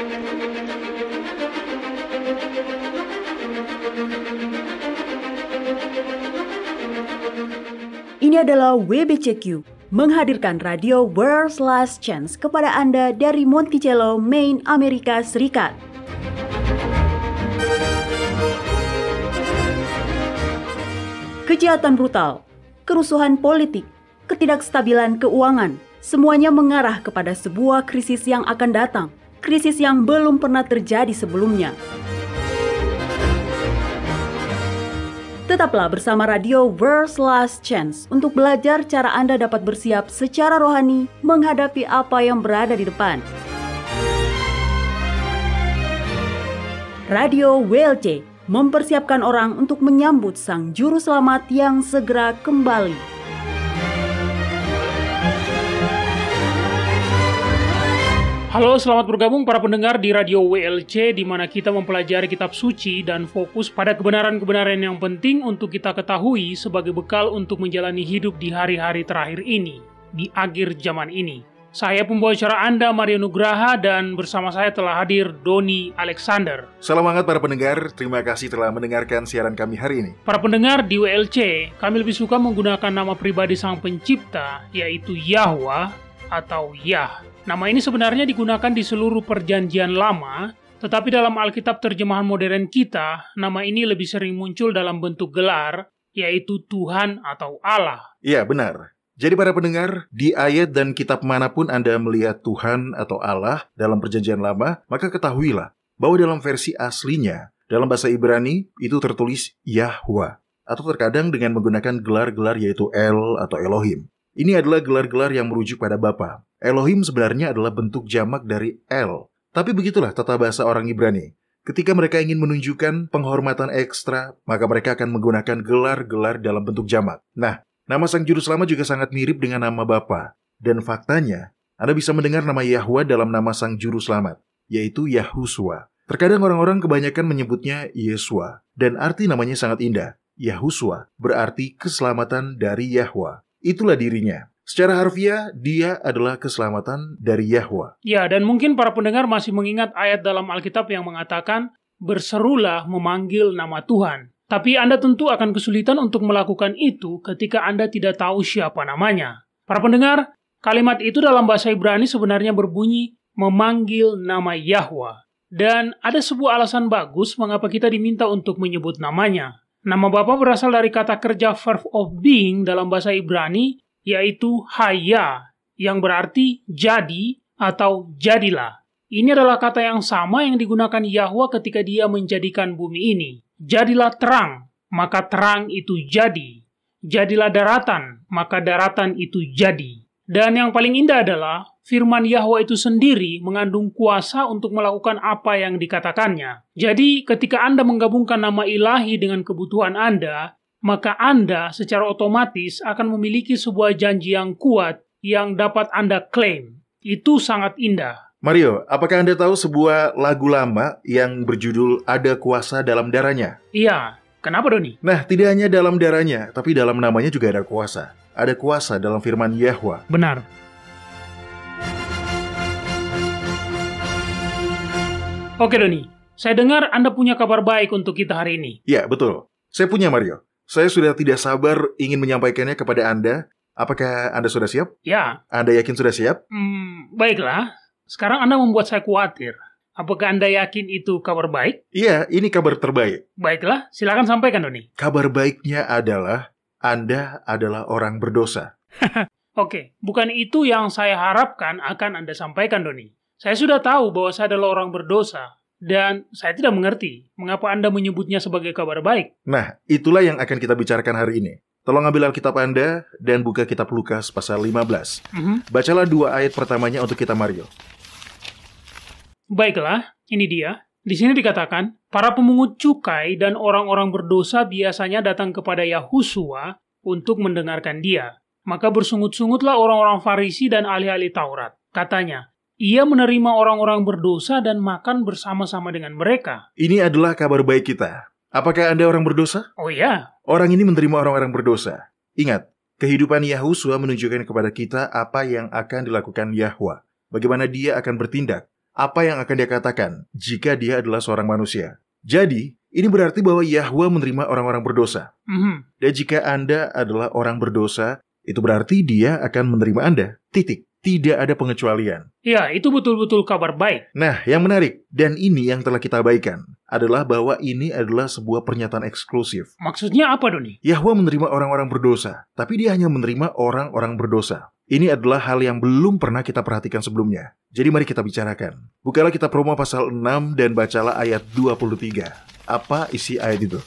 Ini adalah WBCQ, menghadirkan radio World's Last Chance kepada Anda dari Monticello, Maine, Amerika Serikat. Kejahatan brutal, kerusuhan politik, ketidakstabilan keuangan, semuanya mengarah kepada sebuah krisis yang akan datang, krisis yang belum pernah terjadi sebelumnya. Tetaplah bersama radio World's Last Chance untuk belajar cara Anda dapat bersiap secara rohani menghadapi apa yang berada di depan. Radio WLC mempersiapkan orang untuk menyambut Sang Juru Selamat yang segera kembali. Halo, selamat bergabung para pendengar di Radio WLC, di mana kita mempelajari kitab suci dan fokus pada kebenaran-kebenaran yang penting untuk kita ketahui sebagai bekal untuk menjalani hidup di hari-hari terakhir ini, di akhir zaman ini. Saya pembawa acara Anda, Mario Nugraha, dan bersama saya telah hadir Doni Alexander. Salam hangat para pendengar, terima kasih telah mendengarkan siaran kami hari ini. Para pendengar di WLC, kami lebih suka menggunakan nama pribadi Sang Pencipta, yaitu Yahweh atau Yah. Nama ini sebenarnya digunakan di seluruh perjanjian lama, tetapi dalam Alkitab terjemahan modern kita, nama ini lebih sering muncul dalam bentuk gelar, yaitu Tuhan atau Allah. Iya, benar. Jadi para pendengar, di ayat dan kitab manapun Anda melihat Tuhan atau Allah dalam perjanjian lama, maka ketahuilah bahwa dalam versi aslinya, dalam bahasa Ibrani, itu tertulis Yahweh, atau terkadang dengan menggunakan gelar-gelar yaitu El atau Elohim. Ini adalah gelar-gelar yang merujuk pada Bapa. Elohim sebenarnya adalah bentuk jamak dari El. Tapi begitulah tata bahasa orang Ibrani. Ketika mereka ingin menunjukkan penghormatan ekstra, maka mereka akan menggunakan gelar-gelar dalam bentuk jamak. Nah, nama Sang Juru Selamat juga sangat mirip dengan nama Bapa. Dan faktanya, Anda bisa mendengar nama Yahweh dalam nama Sang Juru Selamat, yaitu Yahushua. Terkadang orang-orang kebanyakan menyebutnya Yesua, dan arti namanya sangat indah. Yahushua berarti keselamatan dari Yahweh. Itulah dirinya. Secara harfiah, dia adalah keselamatan dari Yahweh. Ya, dan mungkin para pendengar masih mengingat ayat dalam Alkitab yang mengatakan, berserulah memanggil nama Tuhan. Tapi Anda tentu akan kesulitan untuk melakukan itu ketika Anda tidak tahu siapa namanya. Para pendengar, kalimat itu dalam bahasa Ibrani sebenarnya berbunyi, memanggil nama Yahweh. Dan ada sebuah alasan bagus mengapa kita diminta untuk menyebut namanya. Nama Bapa berasal dari kata kerja verb of being dalam bahasa Ibrani, yaitu haya, yang berarti jadi atau jadilah. Ini adalah kata yang sama yang digunakan Yahweh ketika dia menjadikan bumi ini. Jadilah terang, maka terang itu jadi. Jadilah daratan, maka daratan itu jadi. Dan yang paling indah adalah, firman Yahweh itu sendiri mengandung kuasa untuk melakukan apa yang dikatakannya. Jadi, ketika Anda menggabungkan nama ilahi dengan kebutuhan Anda, maka Anda secara otomatis akan memiliki sebuah janji yang kuat yang dapat Anda klaim. Itu sangat indah. Mario, apakah Anda tahu sebuah lagu lama yang berjudul Ada Kuasa Dalam Darahnya? Iya, kenapa Doni? Nah, tidak hanya dalam darahnya, tapi dalam namanya juga ada kuasa. Ada kuasa dalam firman Yahweh. Benar. Oke Doni, saya dengar Anda punya kabar baik untuk kita hari ini. Ya, betul. Saya punya, Mario. Saya sudah tidak sabar ingin menyampaikannya kepada Anda. Apakah Anda sudah siap? Ya. Anda yakin sudah siap? Baiklah. Sekarang Anda membuat saya khawatir. Apakah Anda yakin itu kabar baik? Iya, ini kabar terbaik. Baiklah, silakan sampaikan Doni. Kabar baiknya adalah Anda adalah orang berdosa. Oke, bukan itu yang saya harapkan akan Anda sampaikan, Doni. Saya sudah tahu bahwa saya adalah orang berdosa, dan saya tidak mengerti mengapa Anda menyebutnya sebagai kabar baik. Nah, itulah yang akan kita bicarakan hari ini. Tolong ambil Alkitab Anda dan buka kitab Lukas pasal 15. Bacalah 2 ayat pertamanya untuk kita, Mario. Baiklah, ini dia. Di sini dikatakan, para pemungut cukai dan orang-orang berdosa biasanya datang kepada Yahushua untuk mendengarkan dia. Maka bersungut-sungutlah orang-orang Farisi dan ahli-ahli Taurat. Katanya, ia menerima orang-orang berdosa dan makan bersama-sama dengan mereka. Ini adalah kabar baik kita. Apakah Anda orang berdosa? Oh iya. Orang ini menerima orang-orang berdosa. Ingat, kehidupan Yahushua menunjukkan kepada kita apa yang akan dilakukan Yahweh. Bagaimana dia akan bertindak. apa yang akan dia katakan jika dia adalah seorang manusia. Jadi, ini berarti bahwa Yahwa menerima orang-orang berdosa. Dan jika Anda adalah orang berdosa, itu berarti dia akan menerima Anda. Titik. Tidak ada pengecualian. Ya, itu betul-betul kabar baik. Nah, yang menarik, dan ini yang telah kita abaikan, adalah bahwa ini adalah sebuah pernyataan eksklusif. Maksudnya apa, Doni? Yahwa menerima orang-orang berdosa, tapi dia hanya menerima orang-orang berdosa. Ini adalah hal yang belum pernah kita perhatikan sebelumnya. Jadi mari kita bicarakan. Bukalah kitab Roma pasal 6 dan bacalah ayat 23. Apa isi ayat itu?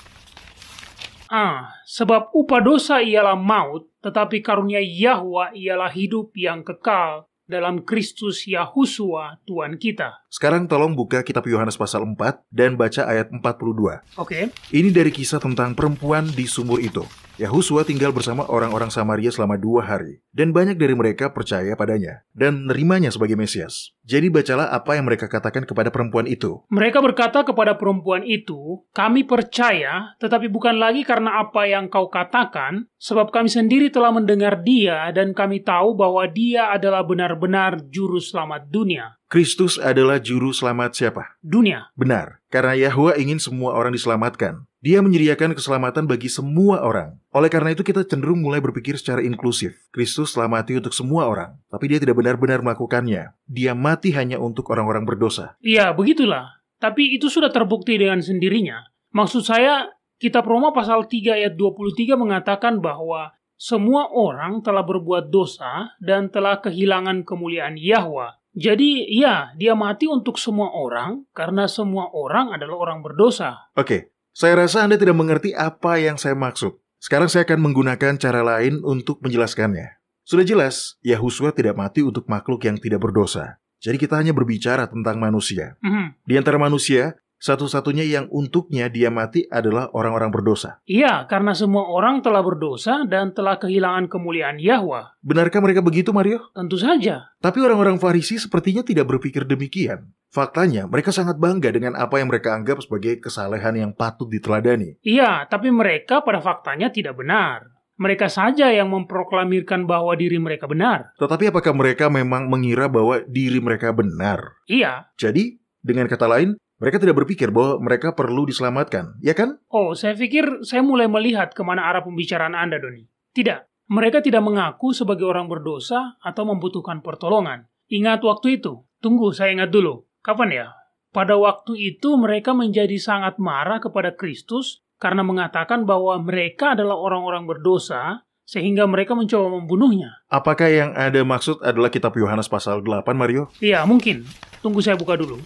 Sebab upah dosa ialah maut, tetapi karunia Yahwa ialah hidup yang kekal dalam Kristus Yahusua Tuhan kita. Sekarang tolong buka kitab Yohanes pasal 4 dan baca ayat 42. Oke. Ini dari kisah tentang perempuan di sumur itu. Yahusua tinggal bersama orang-orang Samaria selama 2 hari. Dan banyak dari mereka percaya padanya dan menerimanya sebagai Mesias. Jadi bacalah apa yang mereka katakan kepada perempuan itu. Mereka berkata kepada perempuan itu, kami percaya, tetapi bukan lagi karena apa yang kau katakan, sebab kami sendiri telah mendengar dia dan kami tahu bahwa dia adalah benar-benar juru selamat dunia. Kristus adalah juru selamat siapa? Dunia. Benar, karena Yahwa ingin semua orang diselamatkan. Dia menyediakan keselamatan bagi semua orang. Oleh karena itu kita cenderung mulai berpikir secara inklusif. Kristus selamati untuk semua orang, tapi dia tidak benar-benar melakukannya. Dia mati hanya untuk orang-orang berdosa. Iya, begitulah. Tapi itu sudah terbukti dengan sendirinya. Maksud saya, kitab Roma pasal 3 ayat 23 mengatakan bahwa semua orang telah berbuat dosa dan telah kehilangan kemuliaan Yahwa. Jadi, ya, dia mati untuk semua orang karena semua orang adalah orang berdosa. Oke. Saya rasa Anda tidak mengerti apa yang saya maksud. Sekarang saya akan menggunakan cara lain untuk menjelaskannya. Sudah jelas, Yahusua tidak mati untuk makhluk yang tidak berdosa. Jadi kita hanya berbicara tentang manusia. Di antara manusia, satu-satunya yang untuknya dia mati adalah orang-orang berdosa. Iya, karena semua orang telah berdosa dan telah kehilangan kemuliaan Yahwa. Benarkah mereka begitu, Mario? Tentu saja. Tapi orang-orang Farisi sepertinya tidak berpikir demikian. Faktanya, mereka sangat bangga dengan apa yang mereka anggap sebagai kesalehan yang patut diteladani. Iya, tapi mereka pada faktanya tidak benar. Mereka saja yang memproklamirkan bahwa diri mereka benar. Tetapi apakah mereka memang mengira bahwa diri mereka benar? Iya. Jadi, dengan kata lain, mereka tidak berpikir bahwa mereka perlu diselamatkan, ya kan? Oh, saya pikir saya mulai melihat kemana arah pembicaraan Anda, Doni. Tidak, mereka tidak mengaku sebagai orang berdosa atau membutuhkan pertolongan. Ingat waktu itu. Tunggu, saya ingat dulu. Kapan ya? Pada waktu itu mereka menjadi sangat marah kepada Kristus karena mengatakan bahwa mereka adalah orang-orang berdosa, sehingga mereka mencoba membunuhnya. Apakah yang Anda maksud adalah kitab Yohanes pasal 8, Mario? Iya, mungkin. Tunggu saya buka dulu.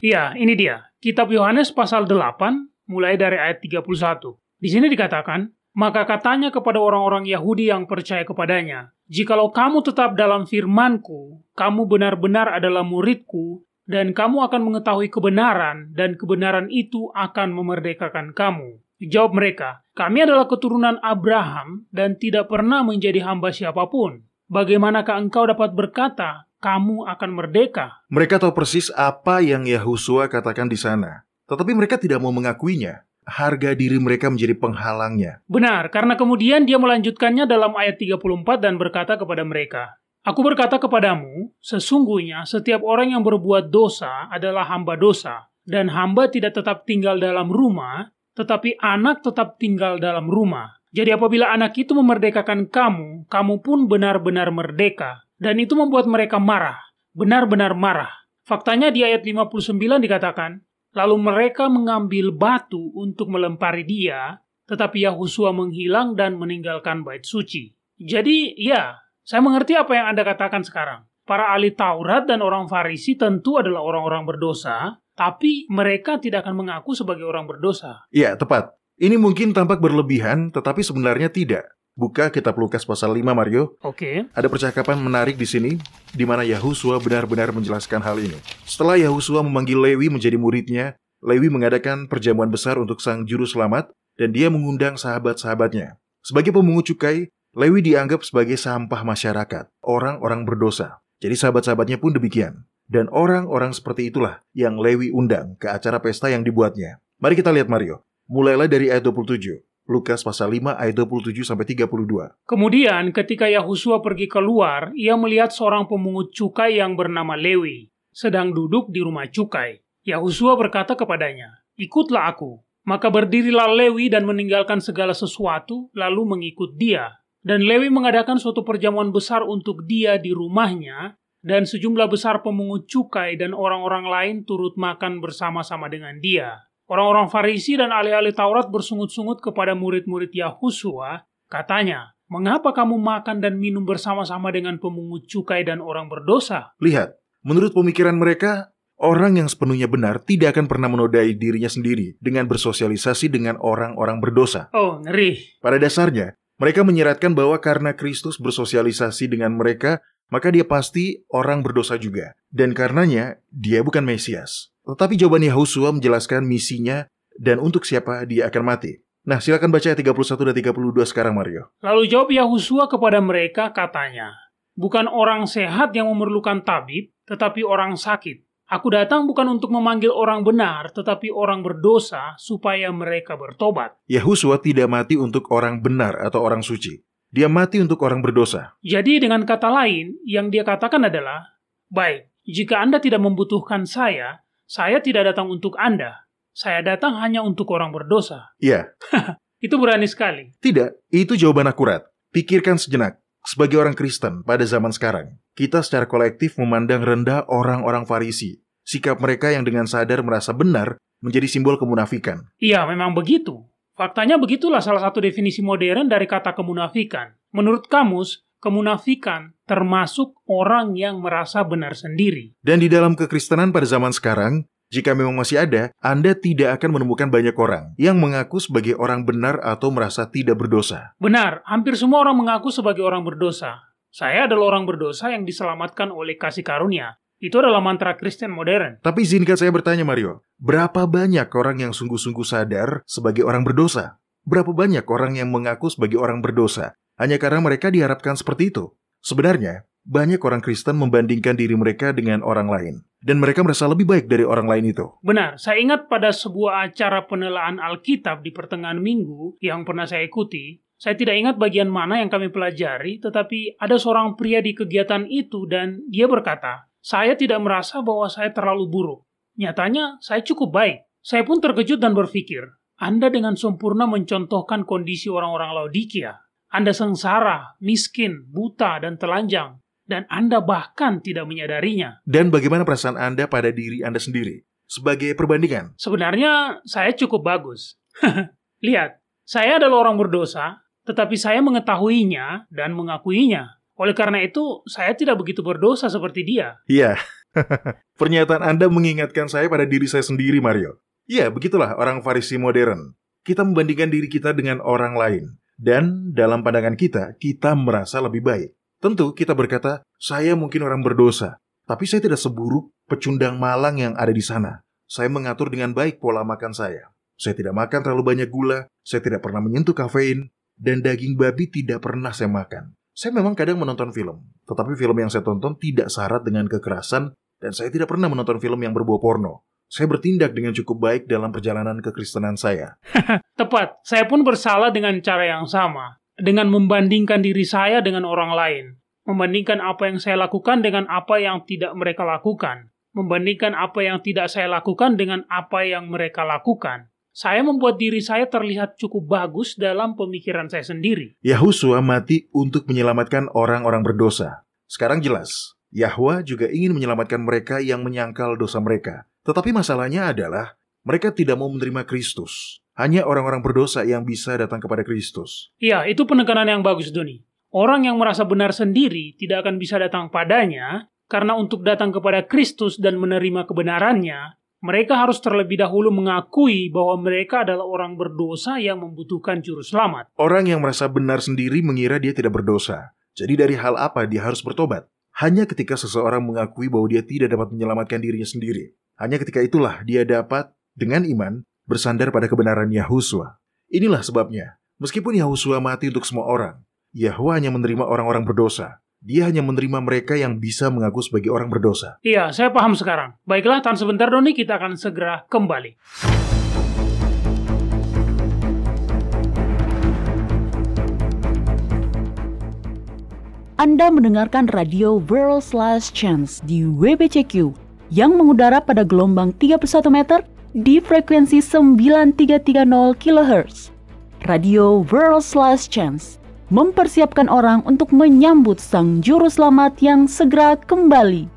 Iya, ini dia. Kitab Yohanes pasal 8, mulai dari ayat 31. Di sini dikatakan, maka katanya kepada orang-orang Yahudi yang percaya kepadanya, jikalau kamu tetap dalam firman-Ku, kamu benar-benar adalah murid-Ku, dan kamu akan mengetahui kebenaran, dan kebenaran itu akan memerdekakan kamu. Jawab mereka, kami adalah keturunan Abraham, dan tidak pernah menjadi hamba siapapun. Bagaimanakah engkau dapat berkata, kamu akan merdeka? Mereka tahu persis apa yang Yahusua katakan di sana. Tetapi mereka tidak mau mengakuinya. Harga diri mereka menjadi penghalangnya. Benar, karena kemudian dia melanjutkannya dalam ayat 34 dan berkata kepada mereka, Aku berkata kepadamu, sesungguhnya setiap orang yang berbuat dosa adalah hamba dosa, dan hamba tidak tetap tinggal dalam rumah, tetapi anak tetap tinggal dalam rumah. Jadi apabila anak itu memerdekakan kamu, kamu pun benar-benar merdeka. Dan itu membuat mereka marah, benar-benar marah. Faktanya di ayat 59 dikatakan, lalu mereka mengambil batu untuk melempari dia, tetapi Yahusua menghilang dan meninggalkan bait suci. Jadi, ya, saya mengerti apa yang Anda katakan sekarang. Para ahli Taurat dan orang Farisi tentu adalah orang-orang berdosa, tapi mereka tidak akan mengaku sebagai orang berdosa. Ya, tepat. Ini mungkin tampak berlebihan, tetapi sebenarnya tidak. Buka kitab Lukas pasal 5, Mario. Oke. Ada percakapan menarik di sini, di mana Yahusua benar-benar menjelaskan hal ini. Setelah Yahusua memanggil Lewi menjadi muridnya, Lewi mengadakan perjamuan besar untuk sang juru selamat, dan dia mengundang sahabat-sahabatnya. Sebagai pemungut cukai, Lewi dianggap sebagai sampah masyarakat, orang-orang berdosa. Jadi sahabat-sahabatnya pun demikian. Dan orang-orang seperti itulah yang Lewi undang ke acara pesta yang dibuatnya. Mari kita lihat, Mario. Mulailah dari ayat 27. Lukas pasal 5 ayat 27-32. Kemudian ketika Yahusua pergi keluar, ia melihat seorang pemungut cukai yang bernama Lewi. sedang duduk di rumah cukai. Yahusua berkata kepadanya, "Ikutlah aku." Maka berdirilah Lewi dan meninggalkan segala sesuatu, lalu mengikut dia. Dan Lewi mengadakan suatu perjamuan besar untuk dia di rumahnya, dan sejumlah besar pemungut cukai dan orang-orang lain turut makan bersama-sama dengan dia. Orang-orang Farisi dan ahli-ahli Taurat bersungut-sungut kepada murid-murid Yahusua, katanya, "Mengapa kamu makan dan minum bersama-sama dengan pemungut cukai dan orang berdosa?" Lihat, menurut pemikiran mereka, orang yang sepenuhnya benar tidak akan pernah menodai dirinya sendiri dengan bersosialisasi dengan orang-orang berdosa. Oh, ngeri. Pada dasarnya, mereka menyiratkan bahwa karena Kristus bersosialisasi dengan mereka, maka dia pasti orang berdosa juga. Dan karenanya, dia bukan Mesias. Tetapi jawaban Yahusua menjelaskan misinya dan untuk siapa dia akan mati. Nah, silakan baca ayat 31 dan 32 sekarang, Mario. Lalu jawab Yahusua kepada mereka, katanya, "Bukan orang sehat yang memerlukan tabib, tetapi orang sakit. Aku datang bukan untuk memanggil orang benar, tetapi orang berdosa, supaya mereka bertobat." Yahusua tidak mati untuk orang benar atau orang suci. Dia mati untuk orang berdosa. Jadi dengan kata lain, yang dia katakan adalah, "Baik, jika Anda tidak membutuhkan saya tidak datang untuk Anda. Saya datang hanya untuk orang berdosa." Iya. Itu berani sekali. Tidak, itu jawaban akurat. Pikirkan sejenak. Sebagai orang Kristen pada zaman sekarang, kita secara kolektif memandang rendah orang-orang Farisi. Sikap mereka yang dengan sadar merasa benar menjadi simbol kemunafikan. Iya, memang begitu. Faktanya begitulah salah satu definisi modern dari kata kemunafikan. Menurut kamus, kemunafikan termasuk orang yang merasa benar sendiri. Dan di dalam kekristenan pada zaman sekarang, jika memang masih ada, Anda tidak akan menemukan banyak orang yang mengaku sebagai orang benar atau merasa tidak berdosa. Benar, hampir semua orang mengaku sebagai orang berdosa. Saya adalah orang berdosa yang diselamatkan oleh kasih karunia. Itu adalah mantra Kristen modern. Tapi izinkan saya bertanya, Mario, berapa banyak orang yang sungguh-sungguh sadar sebagai orang berdosa? Berapa banyak orang yang mengaku sebagai orang berdosa hanya karena mereka diharapkan seperti itu? Sebenarnya, banyak orang Kristen membandingkan diri mereka dengan orang lain, dan mereka merasa lebih baik dari orang lain itu. Benar, saya ingat pada sebuah acara penelaan Alkitab di pertengahan minggu yang pernah saya ikuti. Saya tidak ingat bagian mana yang kami pelajari, tetapi ada seorang pria di kegiatan itu dan dia berkata, "Saya tidak merasa bahwa saya terlalu buruk. Nyatanya, saya cukup baik." Saya pun terkejut dan berpikir, Anda dengan sempurna mencontohkan kondisi orang-orang Laodikia. Anda sengsara, miskin, buta, dan telanjang. Dan Anda bahkan tidak menyadarinya. Dan bagaimana perasaan Anda pada diri Anda sendiri? Sebagai perbandingan, Sebenarnya, saya cukup bagus. Lihat, saya adalah orang berdosa, tetapi saya mengetahuinya dan mengakuinya. Oleh karena itu, saya tidak begitu berdosa seperti dia. iya. Pernyataan Anda mengingatkan saya pada diri saya sendiri, Mario. Iya, begitulah orang Farisi modern. Kita membandingkan diri kita dengan orang lain. Dan dalam pandangan kita, kita merasa lebih baik. Tentu kita berkata, saya mungkin orang berdosa, tapi saya tidak seburuk pecundang malang yang ada di sana. Saya mengatur dengan baik pola makan saya. Saya tidak makan terlalu banyak gula, saya tidak pernah menyentuh kafein, dan daging babi tidak pernah saya makan. Saya memang kadang menonton film, tetapi film yang saya tonton tidak syarat dengan kekerasan, dan saya tidak pernah menonton film yang berbau porno. Saya bertindak dengan cukup baik dalam perjalanan kekristenan saya. Tepat, saya pun bersalah dengan cara yang sama. Dengan membandingkan diri saya dengan orang lain. Membandingkan apa yang saya lakukan dengan apa yang tidak mereka lakukan. Membandingkan apa yang tidak saya lakukan dengan apa yang mereka lakukan. Saya membuat diri saya terlihat cukup bagus dalam pemikiran saya sendiri. Yahusua mati untuk menyelamatkan orang-orang berdosa. Sekarang jelas, Yahwa juga ingin menyelamatkan mereka yang menyangkal dosa mereka. Tetapi masalahnya adalah, mereka tidak mau menerima Kristus. Hanya orang-orang berdosa yang bisa datang kepada Kristus. Iya, itu penekanan yang bagus, Doni. Orang yang merasa benar sendiri tidak akan bisa datang padanya, karena untuk datang kepada Kristus dan menerima kebenarannya, mereka harus terlebih dahulu mengakui bahwa mereka adalah orang berdosa yang membutuhkan juru selamat. Orang yang merasa benar sendiri mengira dia tidak berdosa. Jadi dari hal apa dia harus bertobat? Hanya ketika seseorang mengakui bahwa dia tidak dapat menyelamatkan dirinya sendiri. Hanya ketika itulah dia dapat, dengan iman, bersandar pada kebenaran Yahusua. Inilah sebabnya, meskipun Yahusua mati untuk semua orang, Yahwa hanya menerima orang-orang berdosa. Dia hanya menerima mereka yang bisa mengaku sebagai orang berdosa. Iya, saya paham sekarang. Baiklah, tahan sebentar, Doni, kita akan segera kembali. Anda mendengarkan radio World's Last Chance di WBCQ, yang mengudara pada gelombang 31 meter di frekuensi 9330 kHz. Radio World's Last Chance mempersiapkan orang untuk menyambut Sang Juru Selamat yang segera kembali.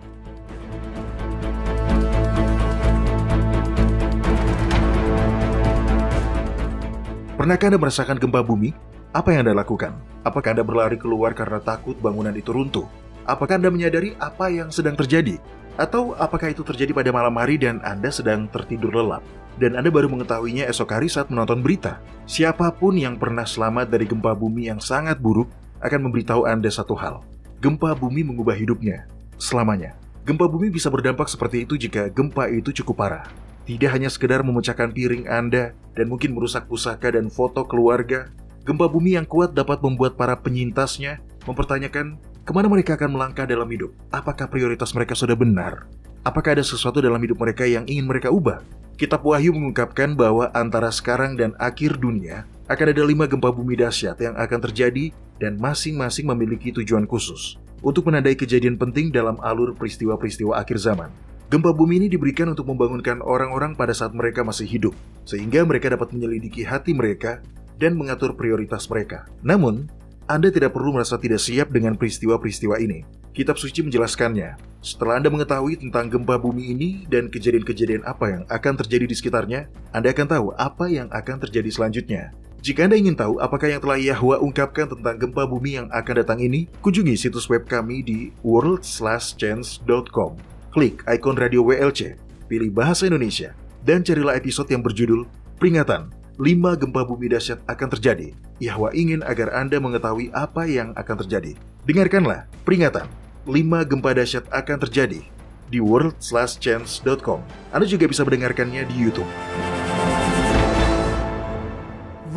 Pernahkah Anda merasakan gempa bumi? Apa yang Anda lakukan? Apakah Anda berlari keluar karena takut bangunan itu runtuh? Apakah Anda menyadari apa yang sedang terjadi? Atau apakah itu terjadi pada malam hari dan Anda sedang tertidur lelap? Dan Anda baru mengetahuinya esok hari saat menonton berita. Siapapun yang pernah selamat dari gempa bumi yang sangat buruk akan memberitahu Anda satu hal. Gempa bumi mengubah hidupnya selamanya. Gempa bumi bisa berdampak seperti itu jika gempa itu cukup parah. Tidak hanya sekedar memecahkan piring Anda dan mungkin merusak pusaka dan foto keluarga. Gempa bumi yang kuat dapat membuat para penyintasnya mempertanyakan kemana mereka akan melangkah dalam hidup. Apakah prioritas mereka sudah benar? Apakah ada sesuatu dalam hidup mereka yang ingin mereka ubah? Kitab Wahyu mengungkapkan bahwa antara sekarang dan akhir dunia akan ada 5 gempa bumi dahsyat yang akan terjadi dan masing-masing memiliki tujuan khusus untuk menandai kejadian penting dalam alur peristiwa-peristiwa akhir zaman. Gempa bumi ini diberikan untuk membangunkan orang-orang pada saat mereka masih hidup, sehingga mereka dapat menyelidiki hati mereka dan mengatur prioritas mereka. Namun, Anda tidak perlu merasa tidak siap dengan peristiwa-peristiwa ini. Kitab suci menjelaskannya. Setelah Anda mengetahui tentang gempa bumi ini dan kejadian-kejadian apa yang akan terjadi di sekitarnya, Anda akan tahu apa yang akan terjadi selanjutnya. Jika Anda ingin tahu apakah yang telah Yahwa ungkapkan tentang gempa bumi yang akan datang ini, kunjungi situs web kami di worldslastchance.com. Klik ikon radio WLC, pilih bahasa Indonesia, dan carilah episode yang berjudul Peringatan 5 gempa bumi dahsyat akan terjadi. Yahwa ingin agar Anda mengetahui apa yang akan terjadi. Dengarkanlah Peringatan 5 gempa dahsyat akan terjadi di worldslastchance.com. Anda juga bisa mendengarkannya di YouTube.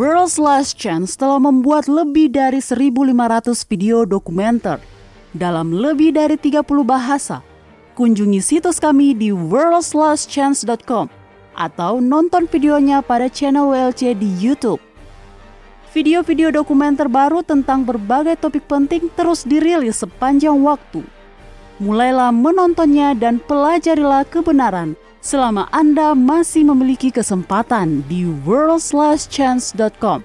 World's Last Chance telah membuat lebih dari 1.500 video dokumenter dalam lebih dari 30 bahasa. Kunjungi situs kami di worldslastchance.com atau nonton videonya pada channel WLC di YouTube. Video-video dokumenter baru tentang berbagai topik penting terus dirilis sepanjang waktu. Mulailah menontonnya dan pelajarilah kebenaran selama Anda masih memiliki kesempatan di worldslastchance.com.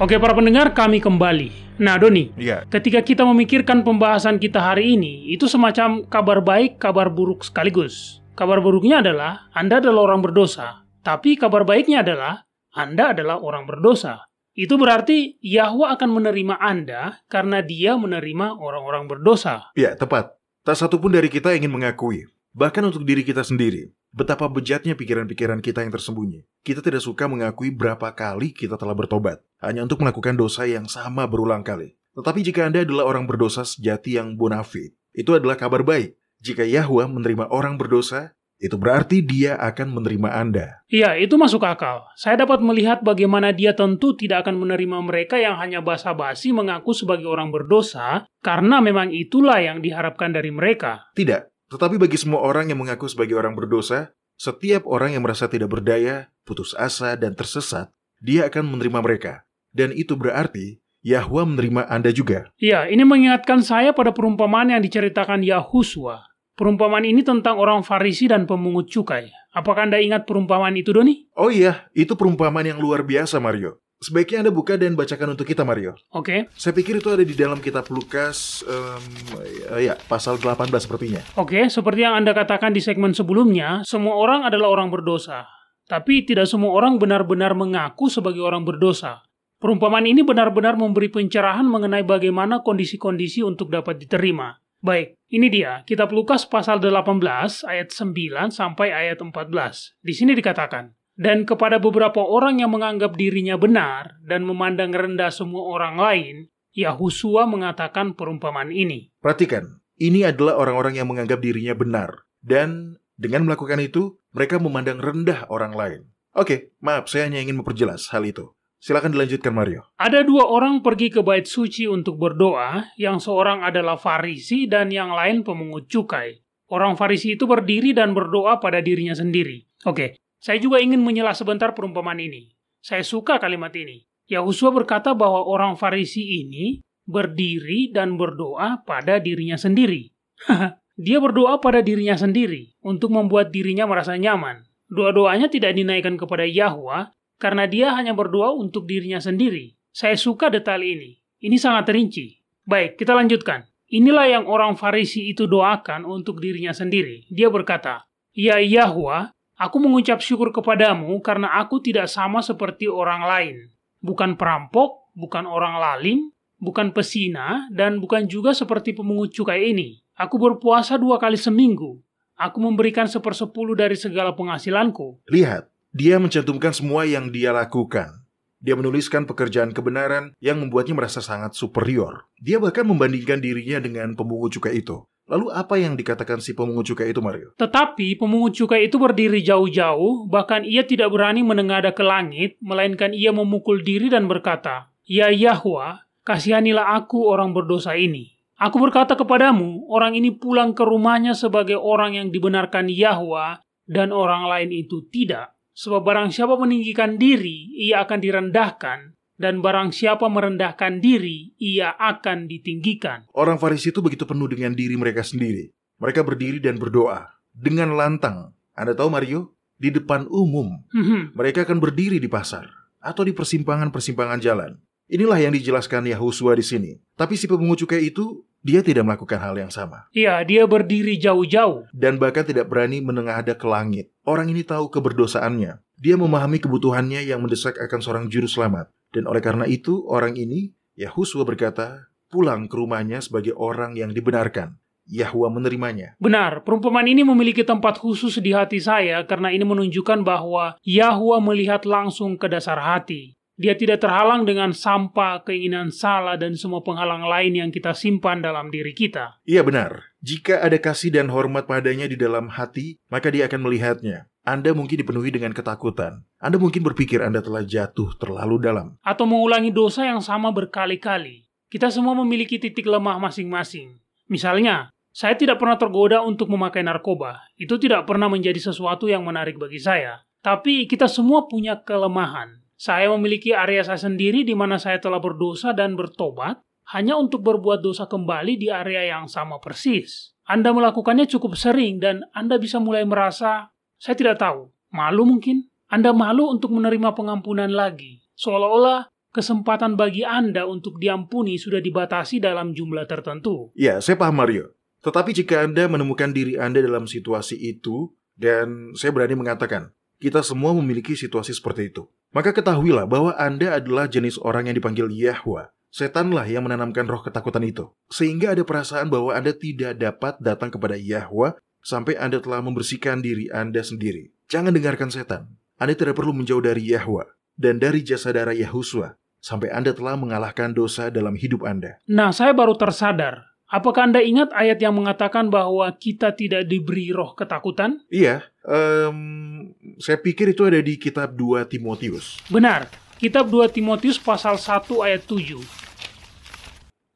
Oke para pendengar, kami kembali. Nah Doni, ketika kita memikirkan pembahasan kita hari ini, itu semacam kabar baik, kabar buruk sekaligus. Kabar buruknya adalah Anda adalah orang berdosa. Tapi kabar baiknya adalah Anda adalah orang berdosa. Itu berarti Yahwa akan menerima Anda karena Dia menerima orang-orang berdosa. Ya, tepat. Tak satu pun dari kita ingin mengakui, bahkan untuk diri kita sendiri, betapa bejatnya pikiran-pikiran kita yang tersembunyi. Kita tidak suka mengakui berapa kali kita telah bertobat, hanya untuk melakukan dosa yang sama berulang kali. Tetapi jika Anda adalah orang berdosa sejati yang bonafide, itu adalah kabar baik. Jika Yahwa menerima orang berdosa, itu berarti Dia akan menerima Anda. Iya, itu masuk akal. Saya dapat melihat bagaimana Dia tentu tidak akan menerima mereka yang hanya basa-basi mengaku sebagai orang berdosa, karena memang itulah yang diharapkan dari mereka. Tidak. Tetapi bagi semua orang yang mengaku sebagai orang berdosa, setiap orang yang merasa tidak berdaya, putus asa, dan tersesat, Dia akan menerima mereka. Dan itu berarti Yahwa menerima Anda juga. Iya, ini mengingatkan saya pada perumpamaan yang diceritakan Yahusua. Perumpamaan ini tentang orang Farisi dan pemungut cukai. Apakah Anda ingat perumpamaan itu, Doni? Oh iya, itu perumpamaan yang luar biasa, Mario. Sebaiknya Anda buka dan bacakan untuk kita, Mario. Oke. Saya pikir itu ada di dalam kitab Lukas, pasal 18 sepertinya. Oke, seperti yang Anda katakan di segmen sebelumnya, semua orang adalah orang berdosa. Tapi tidak semua orang benar-benar mengaku sebagai orang berdosa. Perumpamaan ini benar-benar memberi pencerahan mengenai bagaimana kondisi-kondisi untuk dapat diterima. Baik, ini dia, kitab Lukas pasal 18 ayat 9 sampai ayat 14. Di sini dikatakan, dan kepada beberapa orang yang menganggap dirinya benar dan memandang rendah semua orang lain, Yahusua mengatakan perumpamaan ini. Perhatikan, ini adalah orang-orang yang menganggap dirinya benar. Dan dengan melakukan itu, mereka memandang rendah orang lain. Oke, maaf, saya hanya ingin memperjelas hal itu. Silakan dilanjutkan, Mario. Ada 2 orang pergi ke bait suci untuk berdoa, yang seorang adalah Farisi dan yang lain pemungut cukai. Orang Farisi itu berdiri dan berdoa pada dirinya sendiri. Oke, saya juga ingin menyela sebentar perumpamaan ini. Saya suka kalimat ini. Yahusua berkata bahwa orang Farisi ini berdiri dan berdoa pada dirinya sendiri. Dia berdoa pada dirinya sendiri untuk membuat dirinya merasa nyaman. Doa-doanya tidak dinaikkan kepada Yahwa karena dia hanya berdoa untuk dirinya sendiri. Saya suka detail ini. Ini sangat rinci. Baik, kita lanjutkan. Inilah yang orang Farisi itu doakan untuk dirinya sendiri. Dia berkata, "Ya Yahwa, aku mengucap syukur kepadamu karena aku tidak sama seperti orang lain. Bukan perampok, bukan orang lalim, bukan pesina, dan bukan juga seperti pemungut cukai ini. Aku berpuasa 2 kali seminggu. Aku memberikan 1/10 dari segala penghasilanku." Lihat, dia mencantumkan semua yang dia lakukan. Dia menuliskan pekerjaan kebenaran yang membuatnya merasa sangat superior. Dia bahkan membandingkan dirinya dengan pemungut cukai itu. Lalu apa yang dikatakan si pemungut cukai itu, Mario? Tetapi pemungut cukai itu berdiri jauh-jauh, bahkan ia tidak berani menengadah ke langit, melainkan ia memukul diri dan berkata, "Ya Yahwa, kasihanilah aku orang berdosa ini. Aku berkata kepadamu, orang ini pulang ke rumahnya sebagai orang yang dibenarkan Yahwa, dan orang lain itu tidak. Sebab barang siapa meninggikan diri, ia akan direndahkan, dan barang siapa merendahkan diri, ia akan ditinggikan." Orang Farisi itu begitu penuh dengan diri mereka sendiri. Mereka berdiri dan berdoa dengan lantang. Anda tahu, Mario? Di depan umum. Mereka akan berdiri di pasar atau di persimpangan-persimpangan jalan. Inilah yang dijelaskan Yahusua di sini. Tapi si pemungut cukai itu, dia tidak melakukan hal yang sama. Iya, dia berdiri jauh-jauh. Dan bahkan tidak berani menengadah ke langit. Orang ini tahu keberdosaannya. Dia memahami kebutuhannya yang mendesak akan seorang juru selamat. Dan oleh karena itu, orang ini, Yahusua berkata, pulang ke rumahnya sebagai orang yang dibenarkan. Yahwa menerimanya. Benar, perumpamaan ini memiliki tempat khusus di hati saya karena ini menunjukkan bahwa Yahwa melihat langsung ke dasar hati. Dia tidak terhalang dengan sampah, keinginan salah, dan semua penghalang lain yang kita simpan dalam diri kita. Iya benar. Jika ada kasih dan hormat padanya di dalam hati, maka dia akan melihatnya. Anda mungkin dipenuhi dengan ketakutan. Anda mungkin berpikir Anda telah jatuh terlalu dalam. Atau mengulangi dosa yang sama berkali-kali. Kita semua memiliki titik lemah masing-masing. Misalnya, saya tidak pernah tergoda untuk memakai narkoba. Itu tidak pernah menjadi sesuatu yang menarik bagi saya. Tapi kita semua punya kelemahan. Saya memiliki area saya sendiri di mana saya telah berdosa dan bertobat hanya untuk berbuat dosa kembali di area yang sama persis. Anda melakukannya cukup sering dan Anda bisa mulai merasa, saya tidak tahu, malu mungkin? Anda malu untuk menerima pengampunan lagi. Seolah-olah kesempatan bagi Anda untuk diampuni sudah dibatasi dalam jumlah tertentu. Ya, saya paham, Mario. Tetapi jika Anda menemukan diri Anda dalam situasi itu, dan saya berani mengatakan, kita semua memiliki situasi seperti itu. Maka ketahuilah bahwa Anda adalah jenis orang yang dipanggil Yahwa. Setanlah yang menanamkan roh ketakutan itu. Sehingga ada perasaan bahwa Anda tidak dapat datang kepada Yahwa sampai Anda telah membersihkan diri Anda sendiri. Jangan dengarkan setan. Anda tidak perlu menjauh dari Yahwa dan dari jasa darah Yahusua sampai Anda telah mengalahkan dosa dalam hidup Anda. Nah, saya baru tersadar. Apakah Anda ingat ayat yang mengatakan bahwa kita tidak diberi roh ketakutan? Iya, saya pikir itu ada di kitab 2 Timotius. Benar, kitab 2 Timotius pasal 1 ayat 7.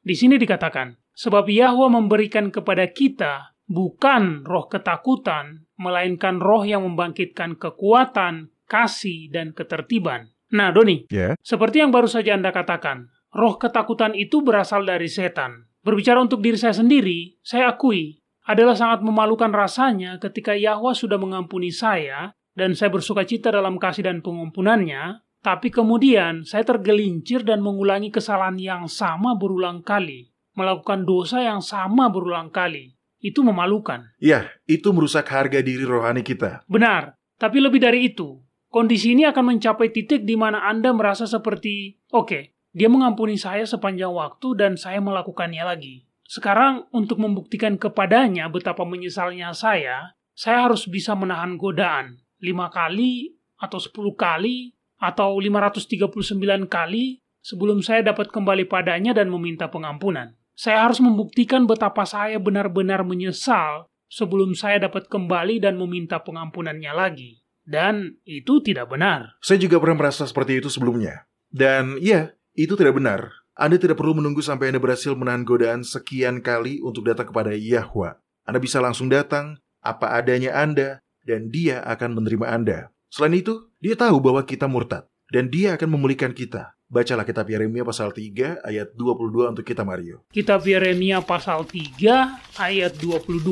Di sini dikatakan, sebab Yahwa memberikan kepada kita bukan roh ketakutan, melainkan roh yang membangkitkan kekuatan, kasih, dan ketertiban. Nah, Doni, seperti yang baru saja Anda katakan, roh ketakutan itu berasal dari setan. Berbicara untuk diri saya sendiri, saya akui, adalah sangat memalukan rasanya ketika Yahwa sudah mengampuni saya, dan saya bersuka cita dalam kasih dan pengampunannya, tapi kemudian saya tergelincir dan mengulangi kesalahan yang sama berulang kali, melakukan dosa yang sama berulang kali. Itu memalukan. Ya, itu merusak harga diri rohani kita. Benar, tapi lebih dari itu, kondisi ini akan mencapai titik di mana Anda merasa seperti, oke, dia mengampuni saya sepanjang waktu dan saya melakukannya lagi. Sekarang, untuk membuktikan kepadanya betapa menyesalnya saya harus bisa menahan godaan 5 kali, atau 10 kali, atau 539 kali sebelum saya dapat kembali padanya dan meminta pengampunan. Saya harus membuktikan betapa saya benar-benar menyesal sebelum saya dapat kembali dan meminta pengampunannya lagi. Dan itu tidak benar. Saya juga pernah merasa seperti itu sebelumnya. Dan ya, itu tidak benar. Anda tidak perlu menunggu sampai Anda berhasil menahan godaan sekian kali untuk datang kepada Yahwa. Anda bisa langsung datang, apa adanya Anda, dan Dia akan menerima Anda. Selain itu, Dia tahu bahwa kita murtad, dan Dia akan memulihkan kita. Bacalah kitab Yeremia pasal 3 ayat 22 untuk kita, Mario. Kitab Yeremia pasal 3 ayat 22.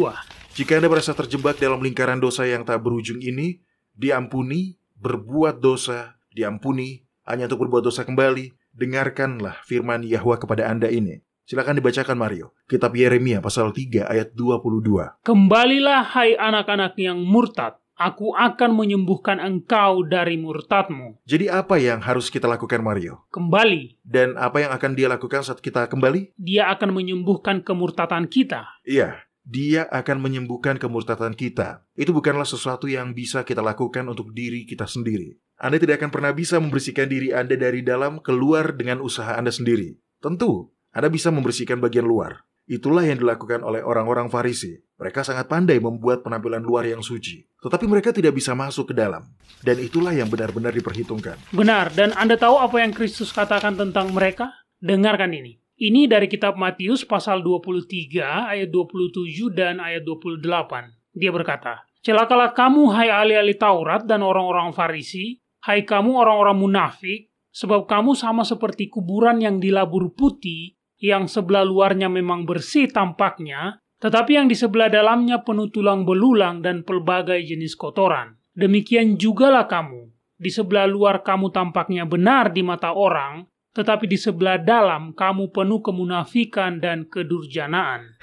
Jika Anda merasa terjebak dalam lingkaran dosa yang tak berujung ini, diampuni, berbuat dosa, diampuni, hanya untuk berbuat dosa kembali, dengarkanlah firman Yahwa kepada Anda ini. Silakan dibacakan, Mario. Kitab Yeremia pasal 3 ayat 22. Kembalilah hai anak-anak yang murtad, aku akan menyembuhkan engkau dari murtadmu. Jadi apa yang harus kita lakukan, Mario? Kembali. Dan apa yang akan dia lakukan saat kita kembali? Dia akan menyembuhkan kemurtadan kita. Iya, dia akan menyembuhkan kemurtadan kita. Itu bukanlah sesuatu yang bisa kita lakukan untuk diri kita sendiri. Anda tidak akan pernah bisa membersihkan diri Anda dari dalam keluar dengan usaha Anda sendiri. Tentu, Anda bisa membersihkan bagian luar. Itulah yang dilakukan oleh orang-orang Farisi. Mereka sangat pandai membuat penampilan luar yang suci. Tetapi mereka tidak bisa masuk ke dalam. Dan itulah yang benar-benar diperhitungkan. Benar, dan Anda tahu apa yang Kristus katakan tentang mereka? Dengarkan ini. Ini dari kitab Matius pasal 23 ayat 27 dan ayat 28. Dia berkata, "Celakalah kamu hai ahli-ahli Taurat dan orang-orang Farisi, hai kamu orang-orang munafik, sebab kamu sama seperti kuburan yang dilabur putih, yang sebelah luarnya memang bersih tampaknya, tetapi yang di sebelah dalamnya penuh tulang belulang dan pelbagai jenis kotoran. Demikian jugalah kamu. Di sebelah luar kamu tampaknya benar di mata orang, tetapi di sebelah dalam kamu penuh kemunafikan dan kedurjanaan."